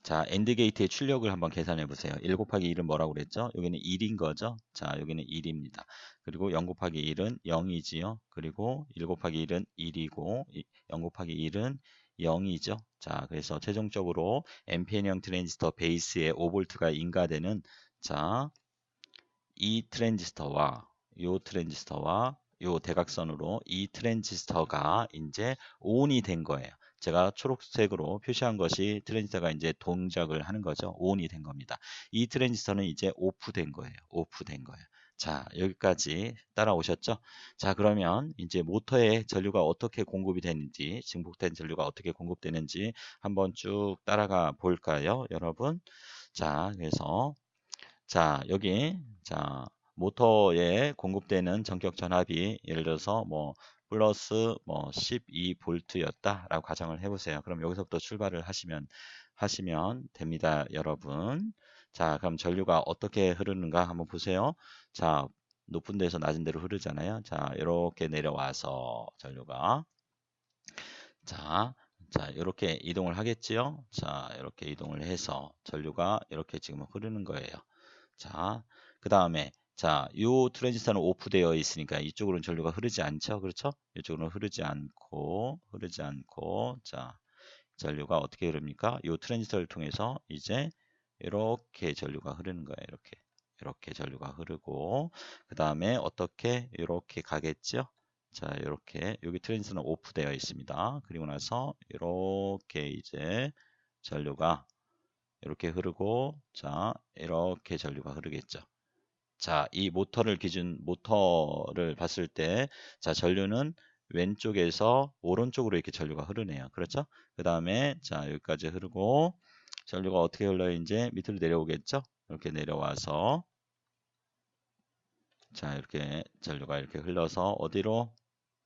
자, 엔드 게이트의 출력을 한번 계산해 보세요. 1 곱하기 1은 뭐라고 그랬죠? 여기는 1인 거죠. 자, 여기는 1입니다. 그리고 0 곱하기 1은 0이지요. 그리고 1 곱하기 1은 1이고 0 곱하기 1은 0이죠. 자, 그래서 최종적으로 NPN형 트랜지스터 베이스에 5V가 인가되는 자, 이 트랜지스터와 요 대각선으로 이 트랜지스터가 이제 ON이 된 거예요. 제가 초록색으로 표시한 것이 트랜지스터가 이제 동작을 하는 거죠. ON이 된 겁니다. 이 트랜지스터는 이제 오프된 거예요. 오프된 거예요. 자, 여기까지 따라오셨죠? 자, 그러면 이제 모터에 전류가 어떻게 공급이 되는지, 증폭된 전류가 어떻게 공급되는지 한번 쭉 따라가 볼까요, 여러분? 자, 그래서 자, 여기 자, 모터에 공급되는 전격 전압이 예를 들어서 뭐 플러스 뭐 12V였다라고 가정을 해 보세요. 그럼 여기서부터 출발을 하시면 됩니다, 여러분. 자, 그럼 전류가 어떻게 흐르는가 한번 보세요. 자, 높은 데서 낮은 데로 흐르잖아요. 자, 이렇게 내려와서 전류가 자, 이렇게 이동을 하겠지요. 자, 이렇게 이동을 해서 전류가 이렇게 지금 흐르는 거예요. 자, 그 다음에 자, 요 트랜지스터는 오프되어 있으니까 이쪽으로는 전류가 흐르지 않죠. 그렇죠? 이쪽으로는 흐르지 않고 자, 전류가 어떻게 흐릅니까? 요 트랜지스터를 통해서 이제 이렇게 전류가 흐르는 거예요. 이렇게 전류가 흐르고 그 다음에 어떻게 이렇게 가겠죠? 자, 이렇게 여기 트랜지스터는 오프되어 있습니다. 그리고 나서 이렇게 이제 전류가 이렇게 흐르고 자, 이렇게 전류가 흐르겠죠. 자, 이 모터를 봤을 때 자, 전류는 왼쪽에서 오른쪽으로 이렇게 전류가 흐르네요. 그렇죠? 그 다음에 자, 여기까지 흐르고 전류가 어떻게 흘러요? 이제 밑으로 내려오겠죠? 이렇게 내려와서 자, 이렇게 전류가 이렇게 흘러서 어디로?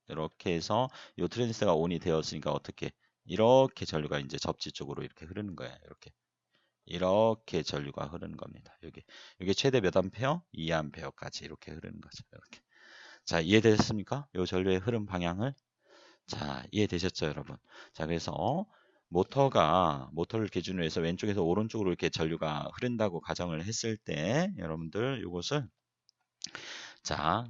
이렇게 해서 이 트랜지스터가 온이 되었으니까 어떻게? 이렇게 전류가 이제 접지 쪽으로 이렇게 흐르는 거예요. 이렇게 전류가 흐르는 겁니다. 여기 최대 몇 암페어? 2암페어까지 이렇게 흐르는 거죠. 이렇게. 자, 이해되셨습니까? 이 전류의 흐름 방향을. 자, 이해되셨죠, 여러분? 자, 그래서 모터를 기준으로 해서 왼쪽에서 오른쪽으로 이렇게 전류가 흐른다고 가정을 했을 때 여러분들 이것을 자,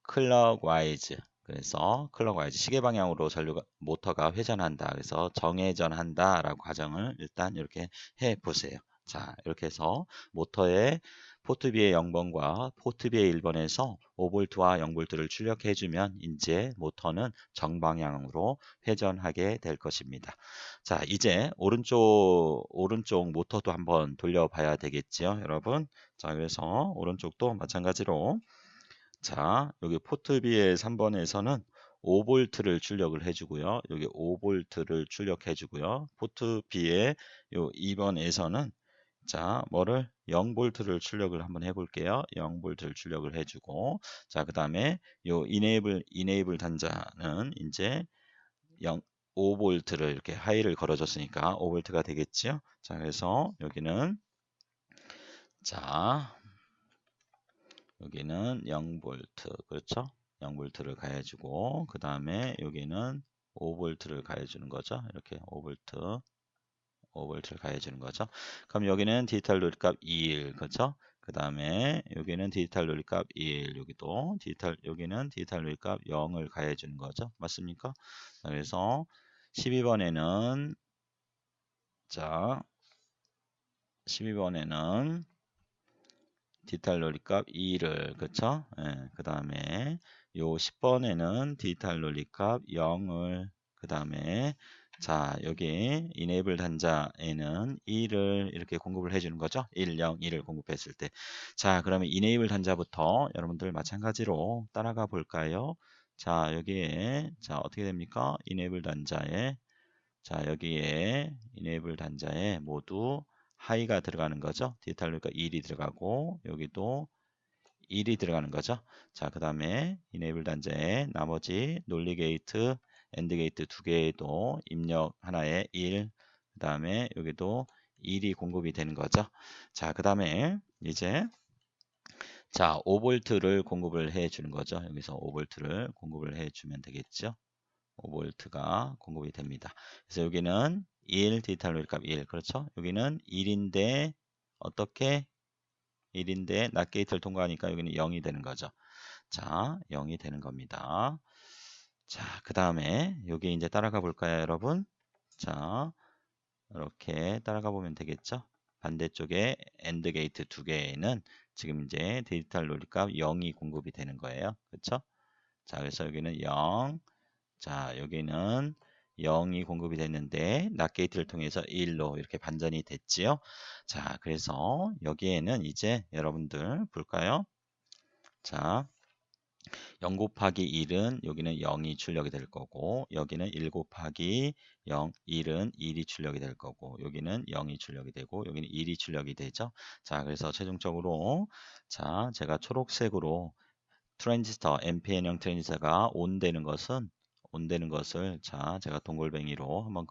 클럭와이즈 그래서 클럭와이즈 시계 방향으로 전류가 모터가 회전한다. 그래서 정회전한다라고 가정을 일단 이렇게 해 보세요. 자, 이렇게 해서 모터의 포트 B의 0번과 포트 B의 1번에서 5V와 0V를 출력해 주면 이제 모터는 정방향으로 회전하게 될 것입니다. 자, 이제 오른쪽 모터도 한번 돌려봐야 되겠지요, 여러분. 자, 그래서 오른쪽도 마찬가지로 자, 여기 포트 B의 3번에서는 5V를 출력을 해주고요. 여기 5V를 출력해주고요. 포트 B의 요 2번에서는 자, 뭐를 0V를 출력을 한번 해볼게요. 0V를 출력을 해주고, 자, 그 다음에 요 이네이블 단자는 이제 5V를 이렇게 하이를 걸어줬으니까 5V가 되겠죠. 자, 그래서 여기는 자, 여기는 0V 그렇죠? 0V를 가해주고 그 다음에 여기는 5V를 가해주는 거죠. 이렇게 5V를 가해주는 거죠. 그럼 여기는 디지털 누리값 2일 그렇죠? 그 다음에 여기는 디지털 누리값 1 여기는 디지털 누리값 0을 가해주는 거죠. 맞습니까? 자, 그래서 12번에는 자 12번에는 디지털 논리값 2를 그쵸? 예, 그 다음에 요 10번에는 디지털 논리값 0을 그 다음에 자 여기 enable 단자에는 2를 이렇게 공급을 해주는 거죠. 1, 0, 2를 공급했을 때. 자 그러면 enable 단자부터 여러분들 마찬가지로 따라가 볼까요? 자 여기에 자 어떻게 됩니까? enable 단자에 자 여기에 enable 단자에 모두 하이가 들어가는 거죠. 디지털 그러니까 1이 들어가고 여기도 1이 들어가는 거죠. 자, 그 다음에 enable 단자에 나머지 논리 게이트, 엔드 게이트 두 개에도 입력 하나에 1, 그 다음에 여기도 1이 공급이 되는 거죠. 자, 그 다음에 이제 자, 5V를 공급을 해 주는 거죠. 여기서 5V를 공급을 해 주면 되겠죠. 5V가 공급이 됩니다. 그래서 여기는 1 디지털 논리값 1 그렇죠? 여기는 1인데 어떻게 1인데 낫 게이트를 통과하니까 여기는 0이 되는 거죠. 자, 0이 되는 겁니다. 자, 그 다음에 여기 이제 따라가 볼까요, 여러분? 자, 이렇게 따라가 보면 되겠죠? 반대쪽에 엔드 게이트 두 개에는 지금 이제 디지털 논리값 0이 공급이 되는 거예요. 그렇죠? 자, 그래서 여기는 0, 자, 여기는 0이 공급이 됐는데 낫 게이트를 통해서 1로 이렇게 반전이 됐지요. 자, 그래서 여기에는 이제 여러분들 볼까요? 자, 0 곱하기 1은 여기는 0이 출력이 될 거고 여기는 1 곱하기 0, 1은 1이 출력이 될 거고 여기는 0이 출력이 되고 여기는 1이 출력이 되죠. 자, 그래서 최종적으로 자, 제가 초록색으로 트랜지스터, NPN형 트랜지스터가 온 되는 것을 자, 제가 동글뱅이로 한번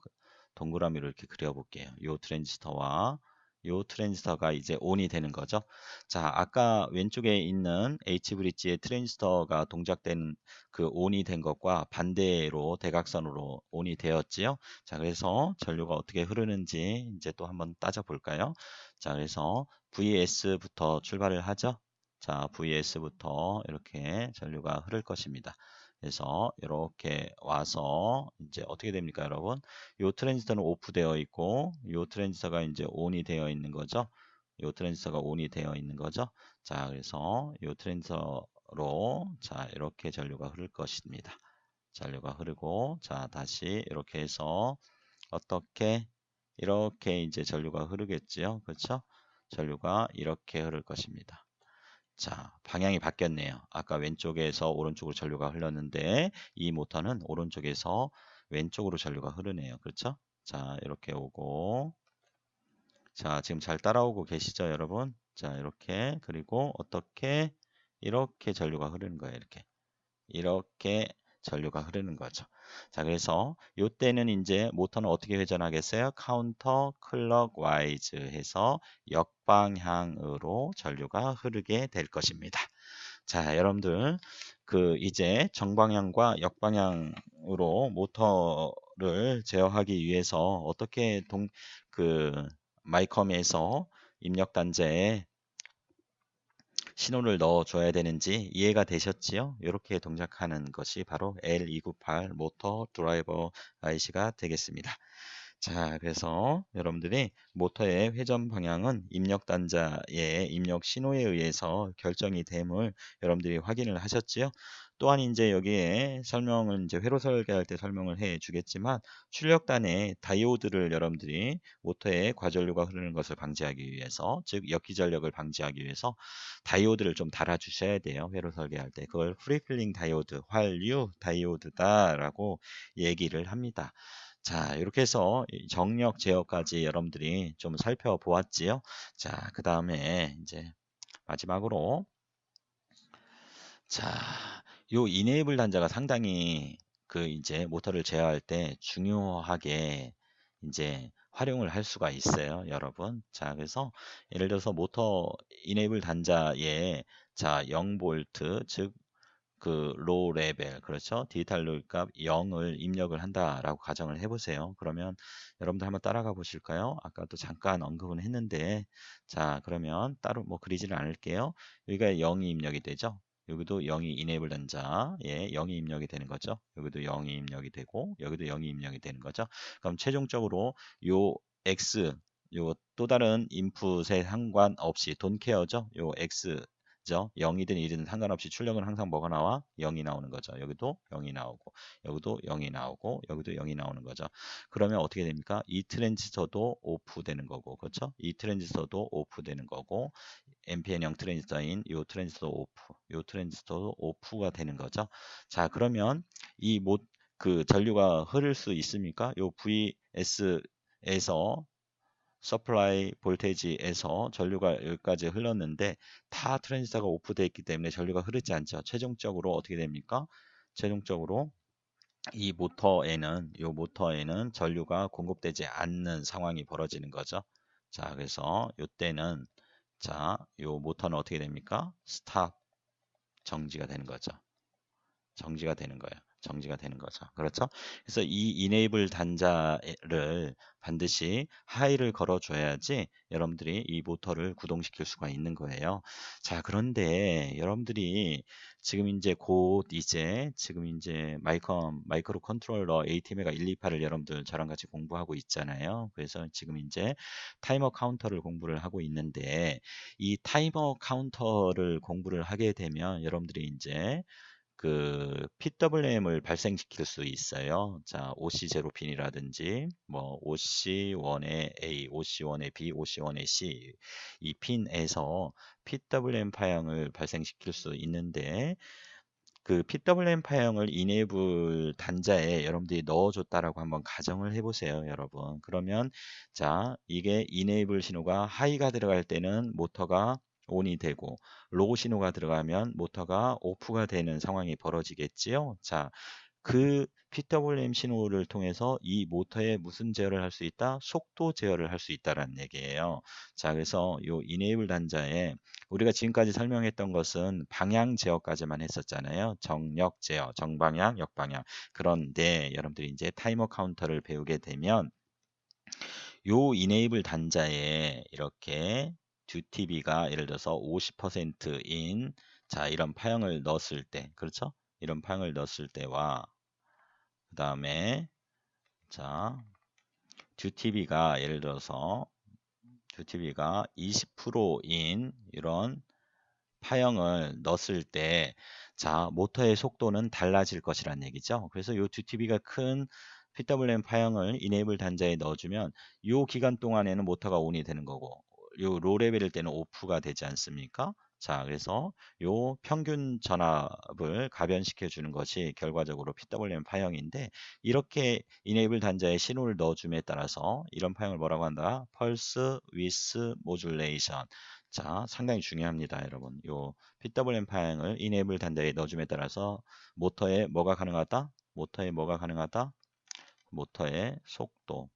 동그라미로 이렇게 그려볼게요. 요 트랜지스터와 요 트랜지스터가 이제 온이 되는 거죠. 자, 아까 왼쪽에 있는 H브릿지의 트랜지스터가 동작된 그 온이 된 것과 반대로 대각선으로 온이 되었지요. 자, 그래서 전류가 어떻게 흐르는지 이제 또 한번 따져볼까요? 자, 그래서 VS부터 출발을 하죠. 자, VS부터 이렇게 전류가 흐를 것입니다. 그래서 이렇게 와서 이제 어떻게 됩니까, 여러분? 이 트랜지스터는 오프되어 있고 이 트랜지스터가 이제 온이 되어 있는 거죠. 이 트랜지스터가 온이 되어 있는 거죠. 자, 그래서 이 트랜지스터로 자, 이렇게 전류가 흐를 것입니다. 전류가 흐르고 자, 다시 이렇게 해서 어떻게 이렇게 이제 전류가 흐르겠지요. 그렇죠? 전류가 이렇게 흐를 것입니다. 자, 방향이 바뀌었네요. 아까 왼쪽에서 오른쪽으로 전류가 흘렀는데 이 모터는 오른쪽에서 왼쪽으로 전류가 흐르네요. 그렇죠? 자, 이렇게 오고 자, 지금 잘 따라오고 계시죠, 여러분? 자, 이렇게 그리고 어떻게 이렇게 전류가 흐르는 거예요. 이렇게 전류가 흐르는 거죠. 자, 그래서 이때는 이제 모터는 어떻게 회전하겠어요? 카운터 클럭 와이즈 해서 역방향으로 전류가 흐르게 될 것입니다. 자, 여러분들 그 이제 정방향과 역방향으로 모터를 제어하기 위해서 어떻게 그 마이컴에서 입력 단자에 신호를 넣어줘야 되는지 이해가 되셨지요? 이렇게 동작하는 것이 바로 L298 모터 드라이버 IC가 되겠습니다. 자, 그래서 여러분들이 모터의 회전 방향은 입력 단자의 입력 신호에 의해서 결정이 됨을 여러분들이 확인을 하셨지요? 또한 이제 여기에 설명을 이제 회로 설계할 때 설명을 해 주겠지만 출력단에 다이오드를 여러분들이 모터에 과전류가 흐르는 것을 방지하기 위해서, 즉 역기전력을 방지하기 위해서 다이오드를 좀 달아 주셔야 돼요. 회로 설계할 때. 그걸 프리필링 다이오드, 활류 다이오드다라고 얘기를 합니다. 자, 이렇게 해서 정력 제어까지 여러분들이 좀 살펴보았지요. 자, 그 다음에 이제 마지막으로, 자, 요 이네이블 단자가 상당히 그 이제 모터를 제어할 때 중요하게 이제 활용을 할 수가 있어요, 여러분. 자, 그래서 예를 들어서 모터 이네이블 단자에 자, 0V, 즉 그 로우 레벨, 그렇죠? 디지털 로우 값 0을 입력을 한다라고 가정을 해보세요. 그러면 여러분들 한번 따라가 보실까요? 아까도 잠깐 언급은 했는데, 자, 그러면 따로 뭐 그리지는 않을게요. 여기가 0이 입력이 되죠? 여기도 0이 이네이블 단자, 예, 0이 입력이 되는 거죠. 여기도 0이 입력이 되고, 여기도 0이 입력이 되는 거죠. 그럼 최종적으로 요 X, 요 또 다른 인풋에 상관없이 돈 케어죠? 요 X 죠? 0이든 1이든 상관없이 출력은 항상 뭐가 나와? 0이 나오는 거죠. 여기도 0이 나오고, 여기도 0이 나오고, 여기도 0이 나오는 거죠. 그러면 어떻게 됩니까? 이 트랜지스터도 오프 되는 거고, 그렇죠? 이 트랜지스터도 오프 되는 거고, NPN0 트랜지스터인 이 트랜지스터 오프, 이 트랜지스터도 오프가 되는 거죠. 자, 그러면 이 그 전류가 흐를 수 있습니까? 요 VS에서 서플라이 볼테이지에서 전류가 여기까지 흘렀는데 다 트랜지스터가 오프되어 있기 때문에 전류가 흐르지 않죠. 최종적으로 어떻게 됩니까? 최종적으로 이 모터에는 전류가 공급되지 않는 상황이 벌어지는 거죠. 자, 그래서 이때는 자, 요 모터는 어떻게 됩니까? 스탑, 정지가 되는 거죠. 정지가 되는 거예요. 정지가 되는 거죠. 그렇죠? 그래서 이 enable 단자를 반드시 하이를 걸어줘야지 여러분들이 이 모터를 구동시킬 수가 있는 거예요. 자, 그런데 여러분들이 지금 이제 마이크로 컨트롤러 AT메가 128을 여러분들 저랑 같이 공부하고 있잖아요. 그래서 지금 이제 타이머 카운터를 공부를 하고 있는데 이 타이머 카운터를 공부를 하게 되면 여러분들이 이제 그 PWM을 발생시킬 수 있어요. 자, OC0핀이라든지 뭐 OC1의 A, OC1의 B, OC1의 C 이 핀에서 PWM 파형을 발생시킬 수 있는데 그 PWM 파형을 이네이블 단자에 여러분들이 넣어줬다라고 한번 가정을 해보세요, 여러분. 그러면 자, 이게 이네이블 신호가 하이가 들어갈 때는 모터가 온이 되고 로우 신호가 들어가면 모터가 오프가 되는 상황이 벌어지겠지요. 자, 그 PWM 신호를 통해서 이 모터에 무슨 제어를 할 수 있다? 속도 제어를 할 수 있다라는 얘기예요. 자, 그래서 요 이네이블 단자에 우리가 지금까지 설명했던 것은 방향 제어까지만 했었잖아요. 정력 제어, 정방향, 역방향. 그런데 여러분들이 이제 타이머 카운터를 배우게 되면 요 이네이블 단자에 이렇게 듀티비가 예를 들어서 50%인 자, 이런 파형을 넣었을 때, 그렇죠? 이런 파형을 넣었을 때와 그 다음에 자, 듀티비가 예를 들어서 듀티비가 20%인 이런 파형을 넣었을 때, 자, 모터의 속도는 달라질 것이란 얘기죠. 그래서 이 듀티비가 큰 PWM 파형을 이네이블 단자에 넣어주면 이 기간 동안에는 모터가 온이 되는 거고, 요 로 레벨일 때는 오프가 되지 않습니까? 자, 그래서 요 평균 전압을 가변시켜 주는 것이 결과적으로 PWM 파형인데, 이렇게 이네이블 단자에 신호를 넣어줌에 따라서 이런 파형을 뭐라고 한다? 펄스 위스 모듈레이션. 자, 상당히 중요합니다, 여러분. 요 PWM 파형을 이네이블 단자에 넣어줌에 따라서 모터에 뭐가 가능하다? 모터에 뭐가 가능하다? 모터의 속도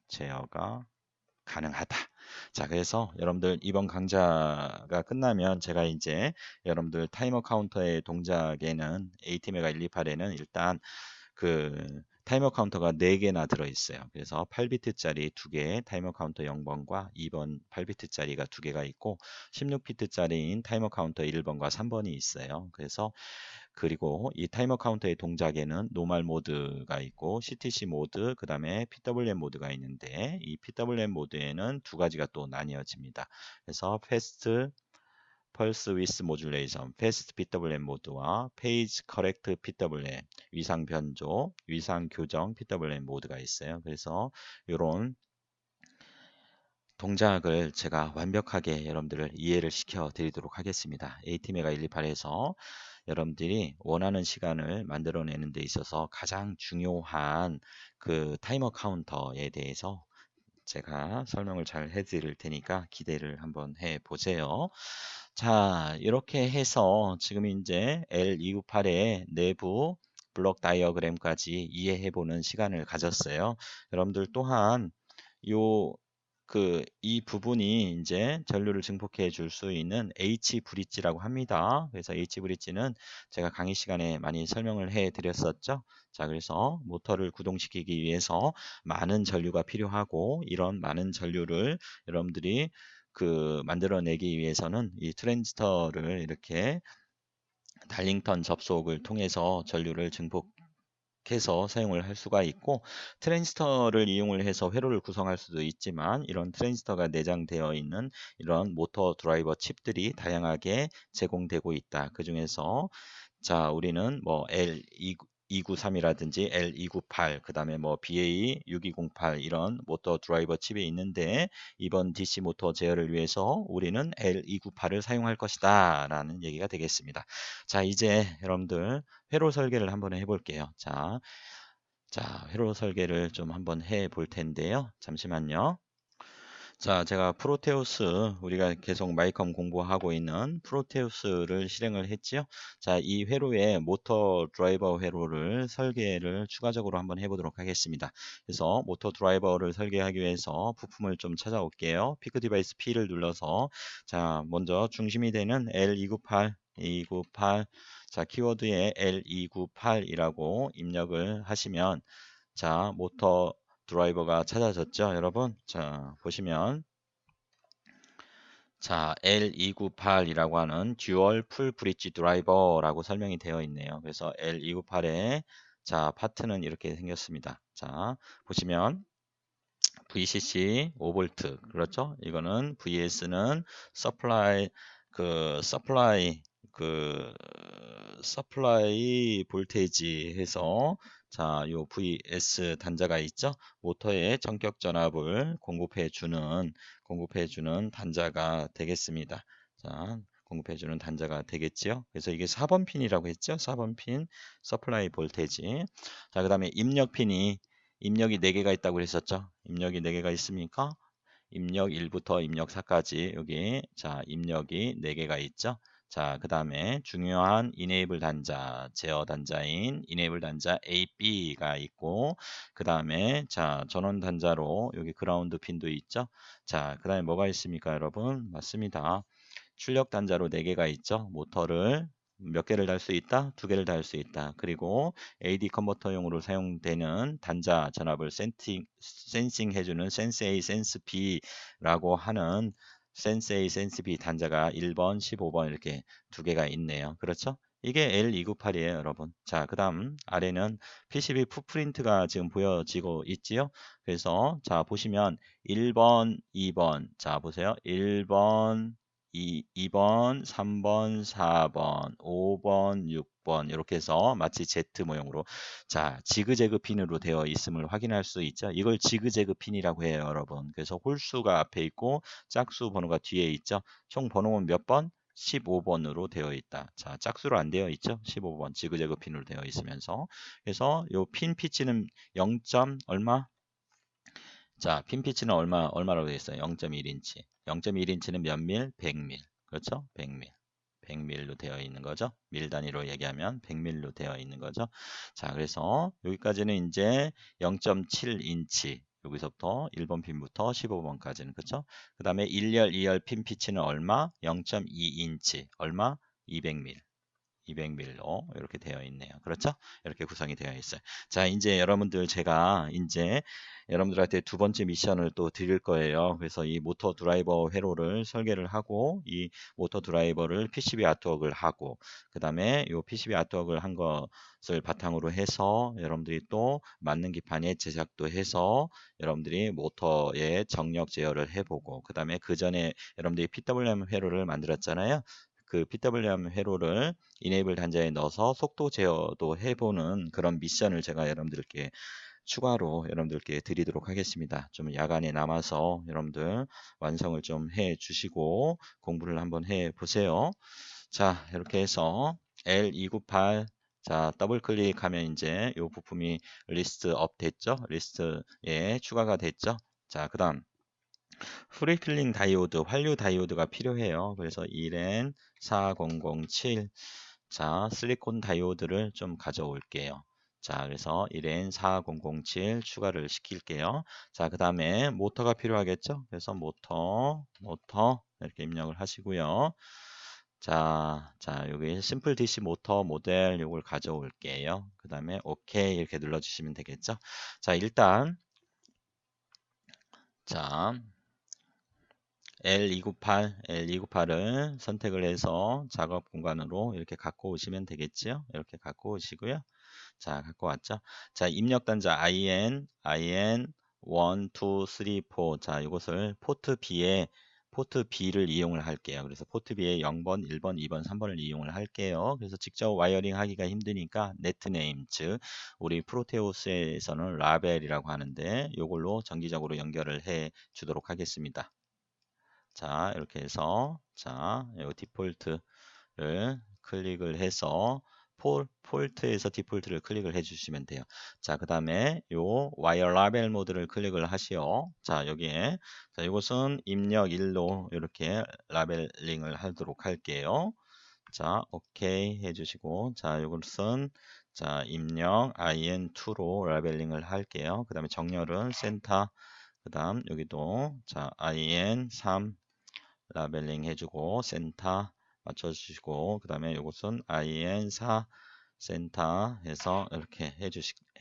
제어가 가능하다. 자, 그래서 여러분들 이번 강좌가 끝나면 제가 이제 여러분들 타이머 카운터의 동작에는 AT메가 128에는 일단 그 타이머 카운터가 4개나 들어있어요. 그래서 8비트짜리 2개 타이머 카운터 0번과 2번 8비트짜리가 2개가 있고 16비트짜리인 타이머 카운터 1번과 3번이 있어요. 그래서 그리고 이 타이머 카운터의 동작에는 노멀 모드가 있고 CTC 모드, 그 다음에 PWM 모드가 있는데 이 PWM 모드에는 두 가지가 또 나뉘어집니다. 그래서 패스트 펄스 위스 모듈레이션, 패스트 PWM 모드와 페이지 커렉트 PWM, 위상 변조, 위상 교정 PWM 모드가 있어요. 그래서 이런 동작을 제가 완벽하게 여러분들을 이해를 시켜 드리도록 하겠습니다. AT메가 128에서 여러분들이 원하는 시간을 만들어내는 데 있어서 가장 중요한 그 타이머 카운터에 대해서 제가 설명을 잘 해드릴 테니까 기대를 한번 해 보세요. 자, 이렇게 해서 지금 이제 L298의 내부 블록 다이어그램까지 이해해 보는 시간을 가졌어요. 여러분들 또한 요 이 부분이 이제 전류를 증폭해 줄 수 있는 H 브릿지라고 합니다. 그래서 H 브릿지는 제가 강의 시간에 많이 설명을 해 드렸었죠. 자, 그래서 모터를 구동시키기 위해서 많은 전류가 필요하고 이런 많은 전류를 여러분들이 만들어내기 위해서는 이 트랜지스터를 이렇게 달링턴 접속을 통해서 전류를 증폭해서 사용을 할 수가 있고 트랜지스터를 이용을 해서 회로를 구성할 수도 있지만 이런 트랜지스터가 내장되어 있는 이런 모터 드라이버 칩들이 다양하게 제공되고 있다. 그 중에서 자, 우리는 뭐 L293이라든지 L298, 그 다음에 뭐 BA6208 이런 모터 드라이버 칩이 있는데 이번 DC 모터 제어를 위해서 우리는 L298을 사용할 것이다 라는 얘기가 되겠습니다. 자, 이제 여러분들 회로 설계를 한번 해볼게요. 자, 회로 설계를 좀 한번 해 볼 텐데요. 잠시만요. 자, 제가 프로테우스, 우리가 계속 마이컴 공부하고 있는 프로테우스를 실행을 했지요. 자, 이 회로에 모터 드라이버 회로를 설계를 추가적으로 한번 해보도록 하겠습니다. 그래서 모터 드라이버를 설계하기 위해서 부품을 좀 찾아올게요. 피크 디바이스 P를 눌러서 자, 먼저 중심이 되는 L298, 자, 키워드에 L298이라고 입력을 하시면 자, 모터 드라이버가 찾아졌죠, 여러분? 자, 보시면 자, L298이라고 하는 듀얼 풀 브릿지 드라이버라고 설명이 되어 있네요. 그래서 L298의 자, 파트는 이렇게 생겼습니다. 자, 보시면 VCC 5V 그렇죠? 이거는 VS는 서플라이 그 서플라이 볼테이지 해서 자, 요 VS 단자가 있죠? 모터의 전격 전압을 공급해 주는 단자가 되겠습니다. 자, 공급해 주는 단자가 되겠지요? 그래서 이게 4번 핀이라고 했죠? 4번 핀 서플라이 볼테이지. 자, 그다음에 입력이 4개가 있다고 그랬었죠? 입력이 4개가 있습니까? 입력 1부터 입력 4까지 여기 자, 입력이 4개가 있죠? 자, 그 다음에 중요한 이네이블 단자, 제어 단자인 이네이블 단자 A, B가 있고 그 다음에 자, 전원 단자로 여기 그라운드 핀도 있죠? 자, 그 다음에 뭐가 있습니까, 여러분? 맞습니다. 출력 단자로 4개가 있죠. 모터를 몇 개를 달 수 있다? 2개를 달 수 있다. 그리고 AD 컨버터용으로 사용되는 단자 전압을 센싱 해주는 센스 A, 센스 B라고 하는 센스 A, 센스 B 단자가 1번, 15번 이렇게 2개가 있네요. 그렇죠? 이게 L298이에요, 여러분. 자, 그 다음 아래는 PCB 풋프린트가 지금 보여지고 있지요. 그래서 자, 보시면 1번, 2번. 자, 보세요. 1번, 2번, 3번, 4번, 5번, 6번 이렇게 해서 마치 Z 모형으로 자, 지그재그 핀으로 되어 있음을 확인할 수 있죠. 이걸 지그재그 핀이라고 해요, 여러분. 그래서 홀수가 앞에 있고 짝수 번호가 뒤에 있죠. 총 번호는 몇 번? 15번으로 되어 있다. 자, 짝수로 안 되어 있죠. 15번 지그재그 핀으로 되어 있으면서 그래서 요 핀 피치는 0. 얼마? 자, 핀 피치는 얼마라고 되어 있어요? 0.1인치. 0.1인치는 몇 밀? 100밀. 그렇죠? 100밀. 100밀로 되어 있는 거죠. 밀 단위로 얘기하면 100밀로 되어 있는 거죠. 자, 그래서 여기까지는 이제 0.7인치. 여기서부터 1번 핀부터 15번까지는 그렇죠? 그 다음에 1열, 2열 핀 피치는 얼마? 0.2인치. 얼마? 200밀. 200밀로 이렇게 되어 있네요. 그렇죠? 이렇게 구성이 되어 있어요. 자, 이제 여러분들 제가 이제 여러분들한테 두 번째 미션을 또 드릴 거예요. 그래서 이 모터 드라이버 회로를 설계를 하고 이 모터 드라이버를 PCB 아트웍을 하고 그 다음에 이 PCB 아트웍을 한 것을 바탕으로 해서 여러분들이 또 맞는 기판에 제작도 해서 여러분들이 모터의 정력 제어를 해보고 그 다음에 그 전에 여러분들이 PWM 회로를 만들었잖아요. 그 PWM 회로를 이네이블 단자에 넣어서 속도 제어도 해보는 그런 미션을 제가 여러분들께 추가로 여러분들께 드리도록 하겠습니다. 좀 야간에 남아서 여러분들 완성을 좀 해 주시고 공부를 한번 해 보세요. 자, 이렇게 해서 L298 자, 더블 클릭하면 이제 이 부품이 리스트 업 됐죠? 리스트에 추가가 됐죠? 자, 그 다음 프리필링 다이오드, 환류 다이오드가 필요해요. 그래서 1N 4007 자, 실리콘 다이오드를 좀 가져올게요. 자, 그래서 1N 4007 추가를 시킬게요. 자, 그 다음에 모터가 필요하겠죠? 그래서 모터 이렇게 입력을 하시고요. 자, 여기 심플 DC 모터 모델 요걸 가져올게요. 그 다음에 오케이 이렇게 눌러주시면 되겠죠? 자, 일단 자, L298을 선택을 해서 작업 공간으로 이렇게 갖고 오시면 되겠죠? 이렇게 갖고 오시고요. 자, 갖고 왔죠? 자, 입력 단자 IN 1, 2, 3, 4. 자, 이것을 포트 B를 이용을 할게요. 그래서 포트 B에 0번, 1번, 2번, 3번을 이용을 할게요. 그래서 직접 와이어링 하기가 힘드니까 네트네임, 즉 우리 프로테우스에서는 라벨이라고 하는데 이걸로 정기적으로 연결을 해 주도록 하겠습니다. 자, 이렇게 해서 자, 이 디폴트를 클릭을 해서 폴트에서 디폴트를 클릭을 해주시면 돼요. 자, 그 다음에 요 와이어 라벨 모드를 클릭을 하시오. 자, 여기에 자, 이것은 입력 1로 이렇게 라벨링을 하도록 할게요. 자, 오케이 해주시고 자, 이것은 자, 입력 IN2로 라벨링을 할게요. 그 다음에 정렬은 센터 그 다음 여기도 자 IN3 라벨링 해주고 센터 맞춰주시고 그 다음에 이것은 IN4 센터 해서 이렇게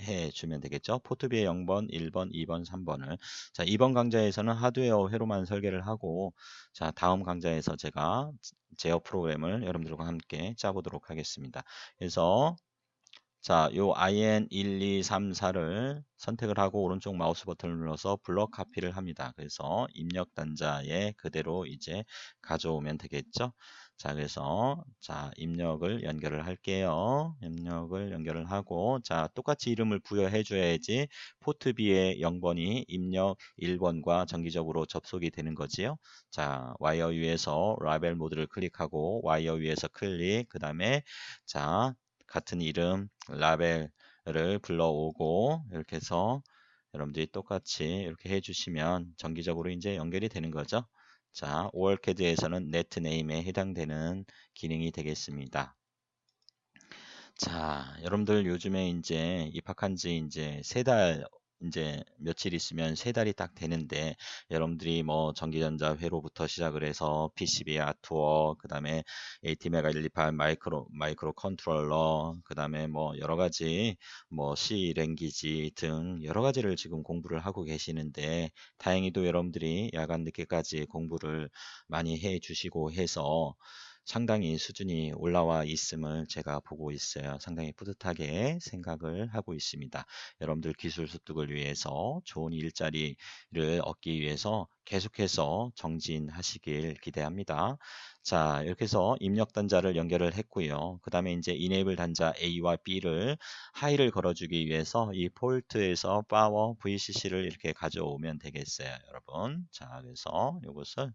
해주면 되겠죠. 포트비의 0번, 1번, 2번, 3번을 자 2번 강좌에서는 하드웨어 회로만 설계를 하고 자 다음 강좌에서 제가 제어 프로그램을 여러분들과 함께 짜보도록 하겠습니다. 그래서 자, 요 IN 1, 2, 3, 4를 선택을 하고 오른쪽 마우스 버튼을 눌러서 블럭 카피를 합니다. 그래서 입력 단자에 그대로 이제 가져오면 되겠죠. 자, 그래서 자, 입력을 연결을 할게요. 입력을 연결을 하고 자, 똑같이 이름을 부여해 줘야지 포트 B의 0번이 입력 1번과 정기적으로 접속이 되는 거지요. 자, 와이어 위에서 라벨 모드를 클릭하고 와이어 위에서 클릭 그다음에 자, 같은 이름 라벨을 불러오고 이렇게 해서 여러분들이 똑같이 이렇게 해주시면 정기적으로 이제 연결이 되는 거죠. 자, 오월캐드에서는 네트네임에 해당되는 기능이 되겠습니다. 자, 여러분들 요즘에 이제 입학한 지 이제 3달 이제 며칠 있으면 3달이 딱 되는데 여러분들이 뭐 전기전자 회로부터 시작을 해서 PCB 아트웍 그다음에 AT메가 128 마이크로 컨트롤러 그다음에 뭐 여러 가지 뭐 C 랭귀지 등 여러 가지를 지금 공부를 하고 계시는데 다행히도 여러분들이 야간 늦게까지 공부를 많이 해 주시고 해서 상당히 수준이 올라와 있음을 제가 보고 있어요. 상당히 뿌듯하게 생각을 하고 있습니다. 여러분들 기술 습득을 위해서 좋은 일자리를 얻기 위해서 계속해서 정진하시길 기대합니다. 자, 이렇게 해서 입력 단자를 연결을 했고요. 그 다음에 이제 이네이블 단자 A와 B를 하이를 걸어주기 위해서 이 폴트에서 파워 VCC를 이렇게 가져오면 되겠어요, 여러분. 자, 그래서 이것을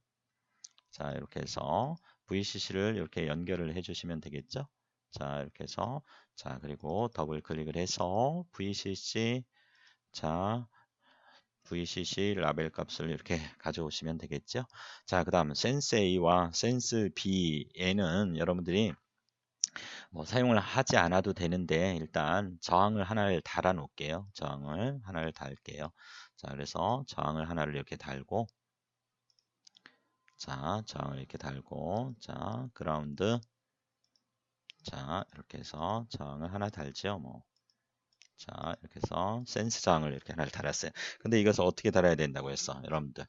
자, 이렇게 해서 VCC를 이렇게 연결을 해주시면 되겠죠. 자, 이렇게 해서 자, 그리고 더블 클릭을 해서 VCC 자, VCC 라벨 값을 이렇게 가져오시면 되겠죠. 자, 그 다음 센스 A와 센스 B에는 여러분들이 뭐 사용을 하지 않아도 되는데 일단 저항을 하나를 달아 놓을게요. 저항을 하나를 달게요. 자, 그래서 저항을 하나를 이렇게 달고 자, 저항을 이렇게 달고 자, 그라운드 자, 이렇게 해서 저항을 하나 달지요. 뭐. 자, 이렇게 해서 센스 저항을 이렇게 하나를 달았어요. 근데 이것을 어떻게 달아야 된다고 했어, 여러분들?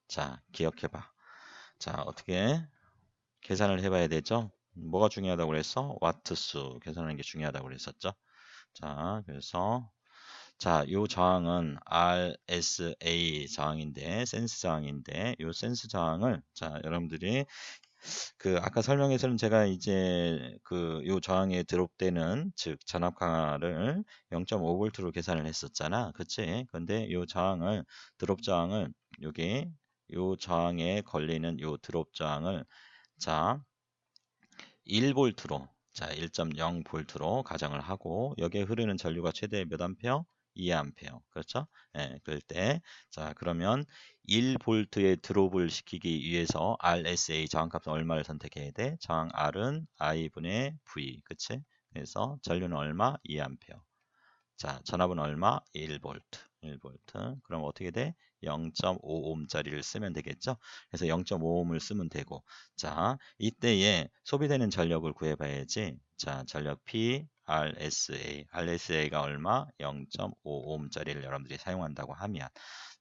자, 기억해봐. 자, 어떻게 계산을 해봐야 되죠? 뭐가 중요하다고 그랬어? 와트수 계산하는 게 중요하다고 그랬었죠? 자, 그래서 자, 요 저항은 RSA 저항인데, 센스 저항인데, 요 센스 저항을 자, 여러분들이 그 아까 설명에서는 제가 이제 그 요 저항에 드롭되는 즉 전압 강화를 0.5V로 계산을 했었잖아. 그치? 근데 요 저항을 드롭 저항을 여기 요 저항에 걸리는 요 드롭 저항을 자 1V로 자 1.0V로 가정을 하고 여기에 흐르는 전류가 최대 몇 암페어? 2암페어. 그렇죠? 예, 그럴 때 자 그러면 1V의 드롭을 시키기 위해서 RSA 저항값은 얼마를 선택해야 돼? 저항 R은 I분의 V. 그치? 그래서 전류는 얼마? 2암페어. 자, 전압은 얼마? 1V. 1V. 그럼 어떻게 돼? 0.5ohm짜리를 쓰면 되겠죠? 그래서 0.5ohm을 쓰면 되고. 자, 이때에 소비되는 전력을 구해봐야지. 자, 전력 P, RSA. RSA가 얼마? 0.5ohm짜리를 여러분들이 사용한다고 하면.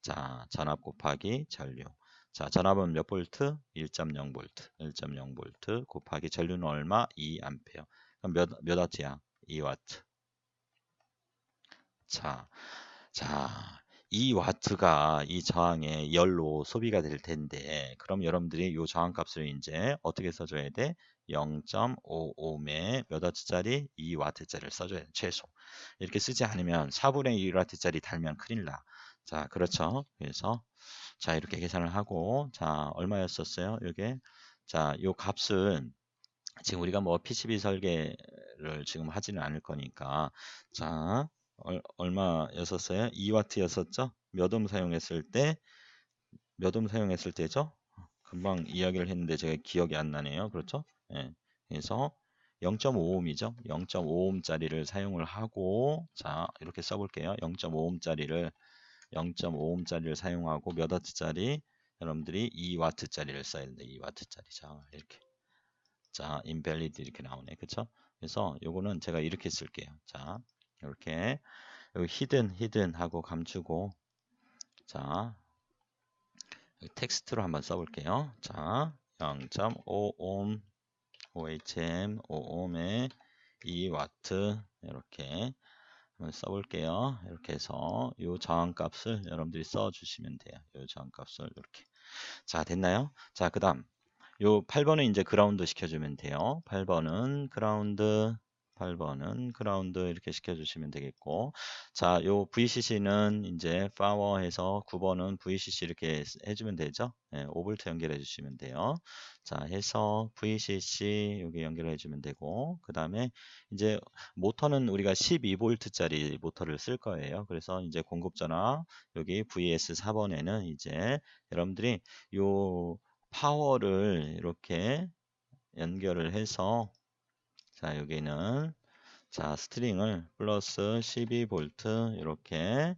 자, 전압 곱하기 전류. 자, 전압은 몇 볼트? 1.0V. 1.0V 곱하기 전류는 얼마? 2A. 그럼 몇 와트야? 2와트. 자, 자, 이 와트가 이 저항의 열로 소비가 될 텐데, 그럼 여러분들이 이 저항값을 이제 어떻게 써줘야 돼? 0.5ohm에 몇 와트짜리? 2와트짜리를 써줘야 돼, 최소. 이렇게 쓰지 않으면 4분의 1와트짜리 달면 큰일 나. 자, 그렇죠. 그래서, 자, 이렇게 계산을 하고, 자, 얼마였었어요? 이게. 자, 요 값은 지금 우리가 뭐 PCB 설계를 지금 하지는 않을 거니까 자 얼마였었어요? 2와트였었죠? 몇 옴 사용했을 때 몇 옴 사용했을 때죠? 금방 이야기를 했는데 제가 기억이 안 나네요. 그렇죠? 예. 그래서 0.5ohm이죠. 0.5ohm짜리를 사용을 하고 자 이렇게 써볼게요. 0.5ohm짜리를 0.5ohm짜리를 사용하고 몇 와트짜리? 여러분들이 2와트짜리를 써야 된다. 2와트짜리. 자 이렇게 자, invalid 이렇게 나오네. 그쵸? 그래서 요거는 제가 이렇게 쓸게요. 자, 이렇게 여기 hidden 하고 감추고 자, 여기 텍스트로 한번 써볼게요. 자, 0.5ohm OHM 5ohm에 2와트 이렇게 한번 써볼게요. 이렇게 해서 요 저항값을 여러분들이 써주시면 돼요. 요 저항값을 이렇게 자 됐나요? 자 그 다음 요 8번은 이제 그라운드 시켜주면 돼요. 8번은 그라운드 이렇게 시켜주시면 되겠고 자, 요 VCC는 이제 파워해서 9번은 VCC 이렇게 해주면 되죠. 네, 5V 연결해 주시면 돼요. 자, 해서 VCC 여기 연결해 주면 되고 그 다음에 이제 모터는 우리가 12V짜리 모터를 쓸 거예요. 그래서 이제 공급전화 여기 VS 4번에는 이제 여러분들이 요 파워를 이렇게 연결을 해서 자 여기는 자 스트링을 플러스 12V 이렇게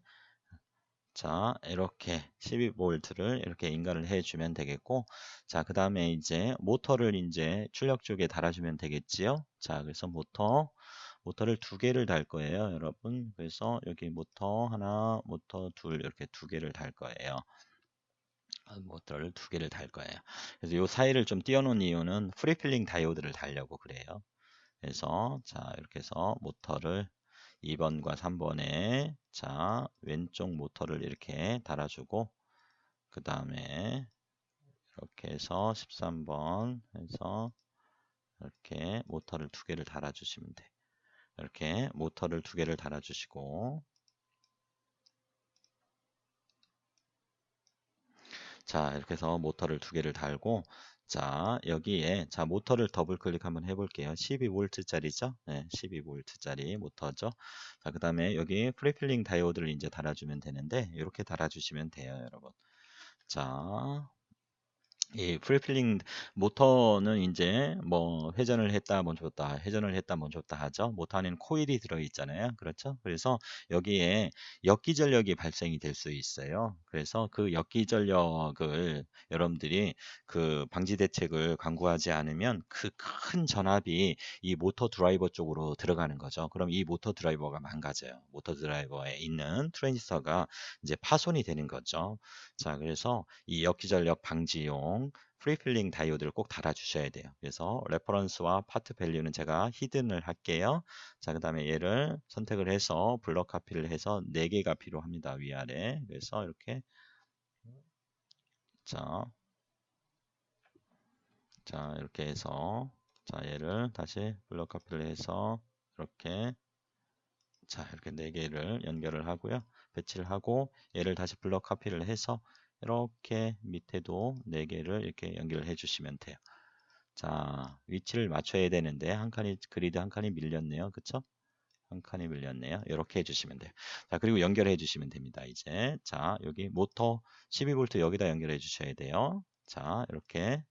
자 이렇게 12V를 이렇게 인가를 해주면 되겠고 자 그 다음에 이제 모터를 이제 출력 쪽에 달아주면 되겠지요. 자 그래서 모터를 두 개를 달 거예요 여러분. 그래서 여기 모터 하나 모터 둘 이렇게 두 개를 달 거예요. 모터를 두 개를 달 거예요. 그래서 이 사이를 좀 띄워놓은 이유는 프리필링 다이오드를 달려고 그래요. 그래서 자 이렇게 해서 모터를 2번과 3번에 자 왼쪽 모터를 이렇게 달아주고 그 다음에 이렇게 해서 13번 해서 이렇게 모터를 두 개를 달아주시면 돼. 이렇게 모터를 두 개를 달아주시고 자 이렇게 해서 모터를 두 개를 달고 자 여기에 자 모터를 더블 클릭 한번 해볼게요. 12V짜리죠? 네, 12V짜리 모터죠. 자 그 다음에 여기 프리필링 다이오드를 이제 달아주면 되는데 이렇게 달아주시면 돼요 여러분. 자 이 프리필링 모터는 이제 뭐 회전을 했다 멈췄다 회전을 했다 멈췄다 하죠. 모터 안에는 코일이 들어 있잖아요. 그렇죠? 그래서 여기에 역기전력이 발생이 될 수 있어요. 그래서 그 역기전력을 여러분들이 그 방지 대책을 강구하지 않으면 그 큰 전압이 이 모터 드라이버 쪽으로 들어가는 거죠. 그럼 이 모터 드라이버가 망가져요. 모터 드라이버에 있는 트랜지스터가 이제 파손이 되는 거죠. 자, 그래서 이 역기전력 방지용 프리필링 다이오드를 꼭 달아주셔야 돼요. 그래서 레퍼런스와 파트 밸류는 제가 히든을 할게요. 자, 그 다음에 얘를 선택을 해서 블럭 카피를 해서 4개가 필요합니다. 위아래. 그래서 이렇게 자, 자 이렇게 해서 자 얘를 다시 블럭 카피를 해서 이렇게 자 이렇게 4개를 연결을 하고요. 배치를 하고 얘를 다시 블럭 카피를 해서 이렇게 밑에도 4개를 이렇게 연결해 주시면 돼요. 자, 위치를 맞춰야 되는데 한 칸이 그리드 한 칸이 밀렸네요. 그쵸? 한 칸이 밀렸네요. 이렇게 해주시면 돼요. 자, 그리고 연결해 주시면 됩니다. 이제 자, 여기 모터 12V 여기다 연결해 주셔야 돼요. 자, 이렇게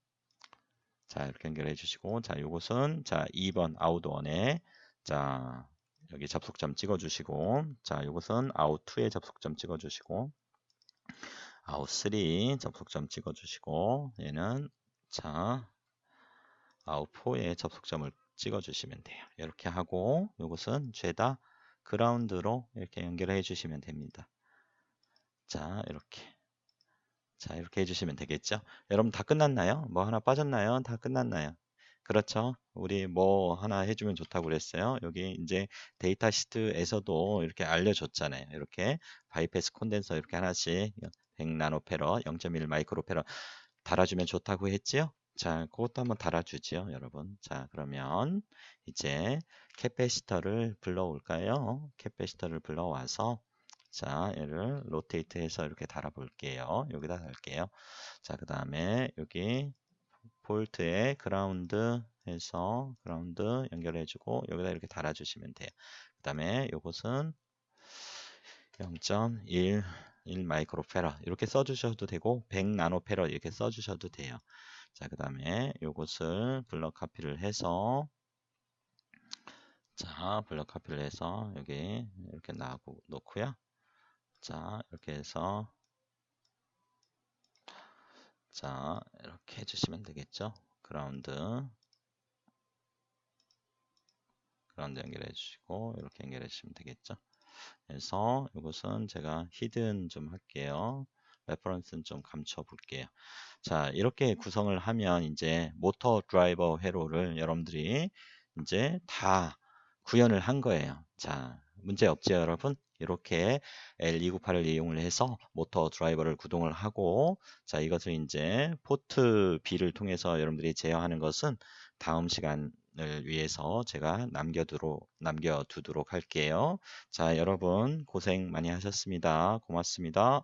자, 이렇게 연결해 주시고 자, 요것은 자, 2번 아웃1에 자, 여기 접속점 찍어 주시고 자, 요것은 아웃2에 접속점 찍어 주시고 아웃3 접속점 찍어 주시고 얘는 자, 아웃4에 접속점을 찍어 주시면 돼요. 이렇게 하고 이것은 죄다 그라운드로 이렇게 연결해 주시면 됩니다. 자, 이렇게. 자, 이렇게 해주시면 되겠죠? 여러분 다 끝났나요? 뭐 하나 빠졌나요? 다 끝났나요? 그렇죠? 우리 뭐 하나 해주면 좋다고 그랬어요. 여기 이제 데이터 시트에서도 이렇게 알려줬잖아요. 이렇게 바이패스 콘덴서 이렇게 하나씩 100 나노페러, 0.1 마이크로페러 달아주면 좋다고 했지요? 자, 그것도 한번 달아주지요, 여러분. 자, 그러면 이제 캐패시터를 불러올까요? 캐패시터를 불러와서 자, 얘를 로테이트해서 이렇게 달아볼게요. 여기다 달게요. 자, 그 다음에 여기 볼트에 그라운드 해서 그라운드 연결해주고 여기다 이렇게 달아주시면 돼요. 그 다음에 요것은 0.1 1 마이크로페라 이렇게 써주셔도 되고 100 나노페라 이렇게 써주셔도 돼요. 자, 그 다음에 요것을 블럭 카피를 해서 자, 블럭 카피를 해서 여기 이렇게 놓고요. 자, 이렇게 해서 자, 이렇게 해주시면 되겠죠. 그라운드 연결해 주시고 이렇게 연결해 주시면 되겠죠. 그래서 이것은 제가 히든 좀 할게요. 레퍼런스는 좀 감춰 볼게요. 자, 이렇게 구성을 하면 이제 모터 드라이버 회로를 여러분들이 이제 다 구현을 한 거예요. 자, 문제 없죠, 여러분? 이렇게 L298을 이용을 해서 모터 드라이버를 구동을 하고 자, 이것을 이제 포트 B를 통해서 여러분들이 제어하는 것은 다음 시간을 위해서 제가 남겨두도록 할게요. 자, 여러분 고생 많이 하셨습니다. 고맙습니다.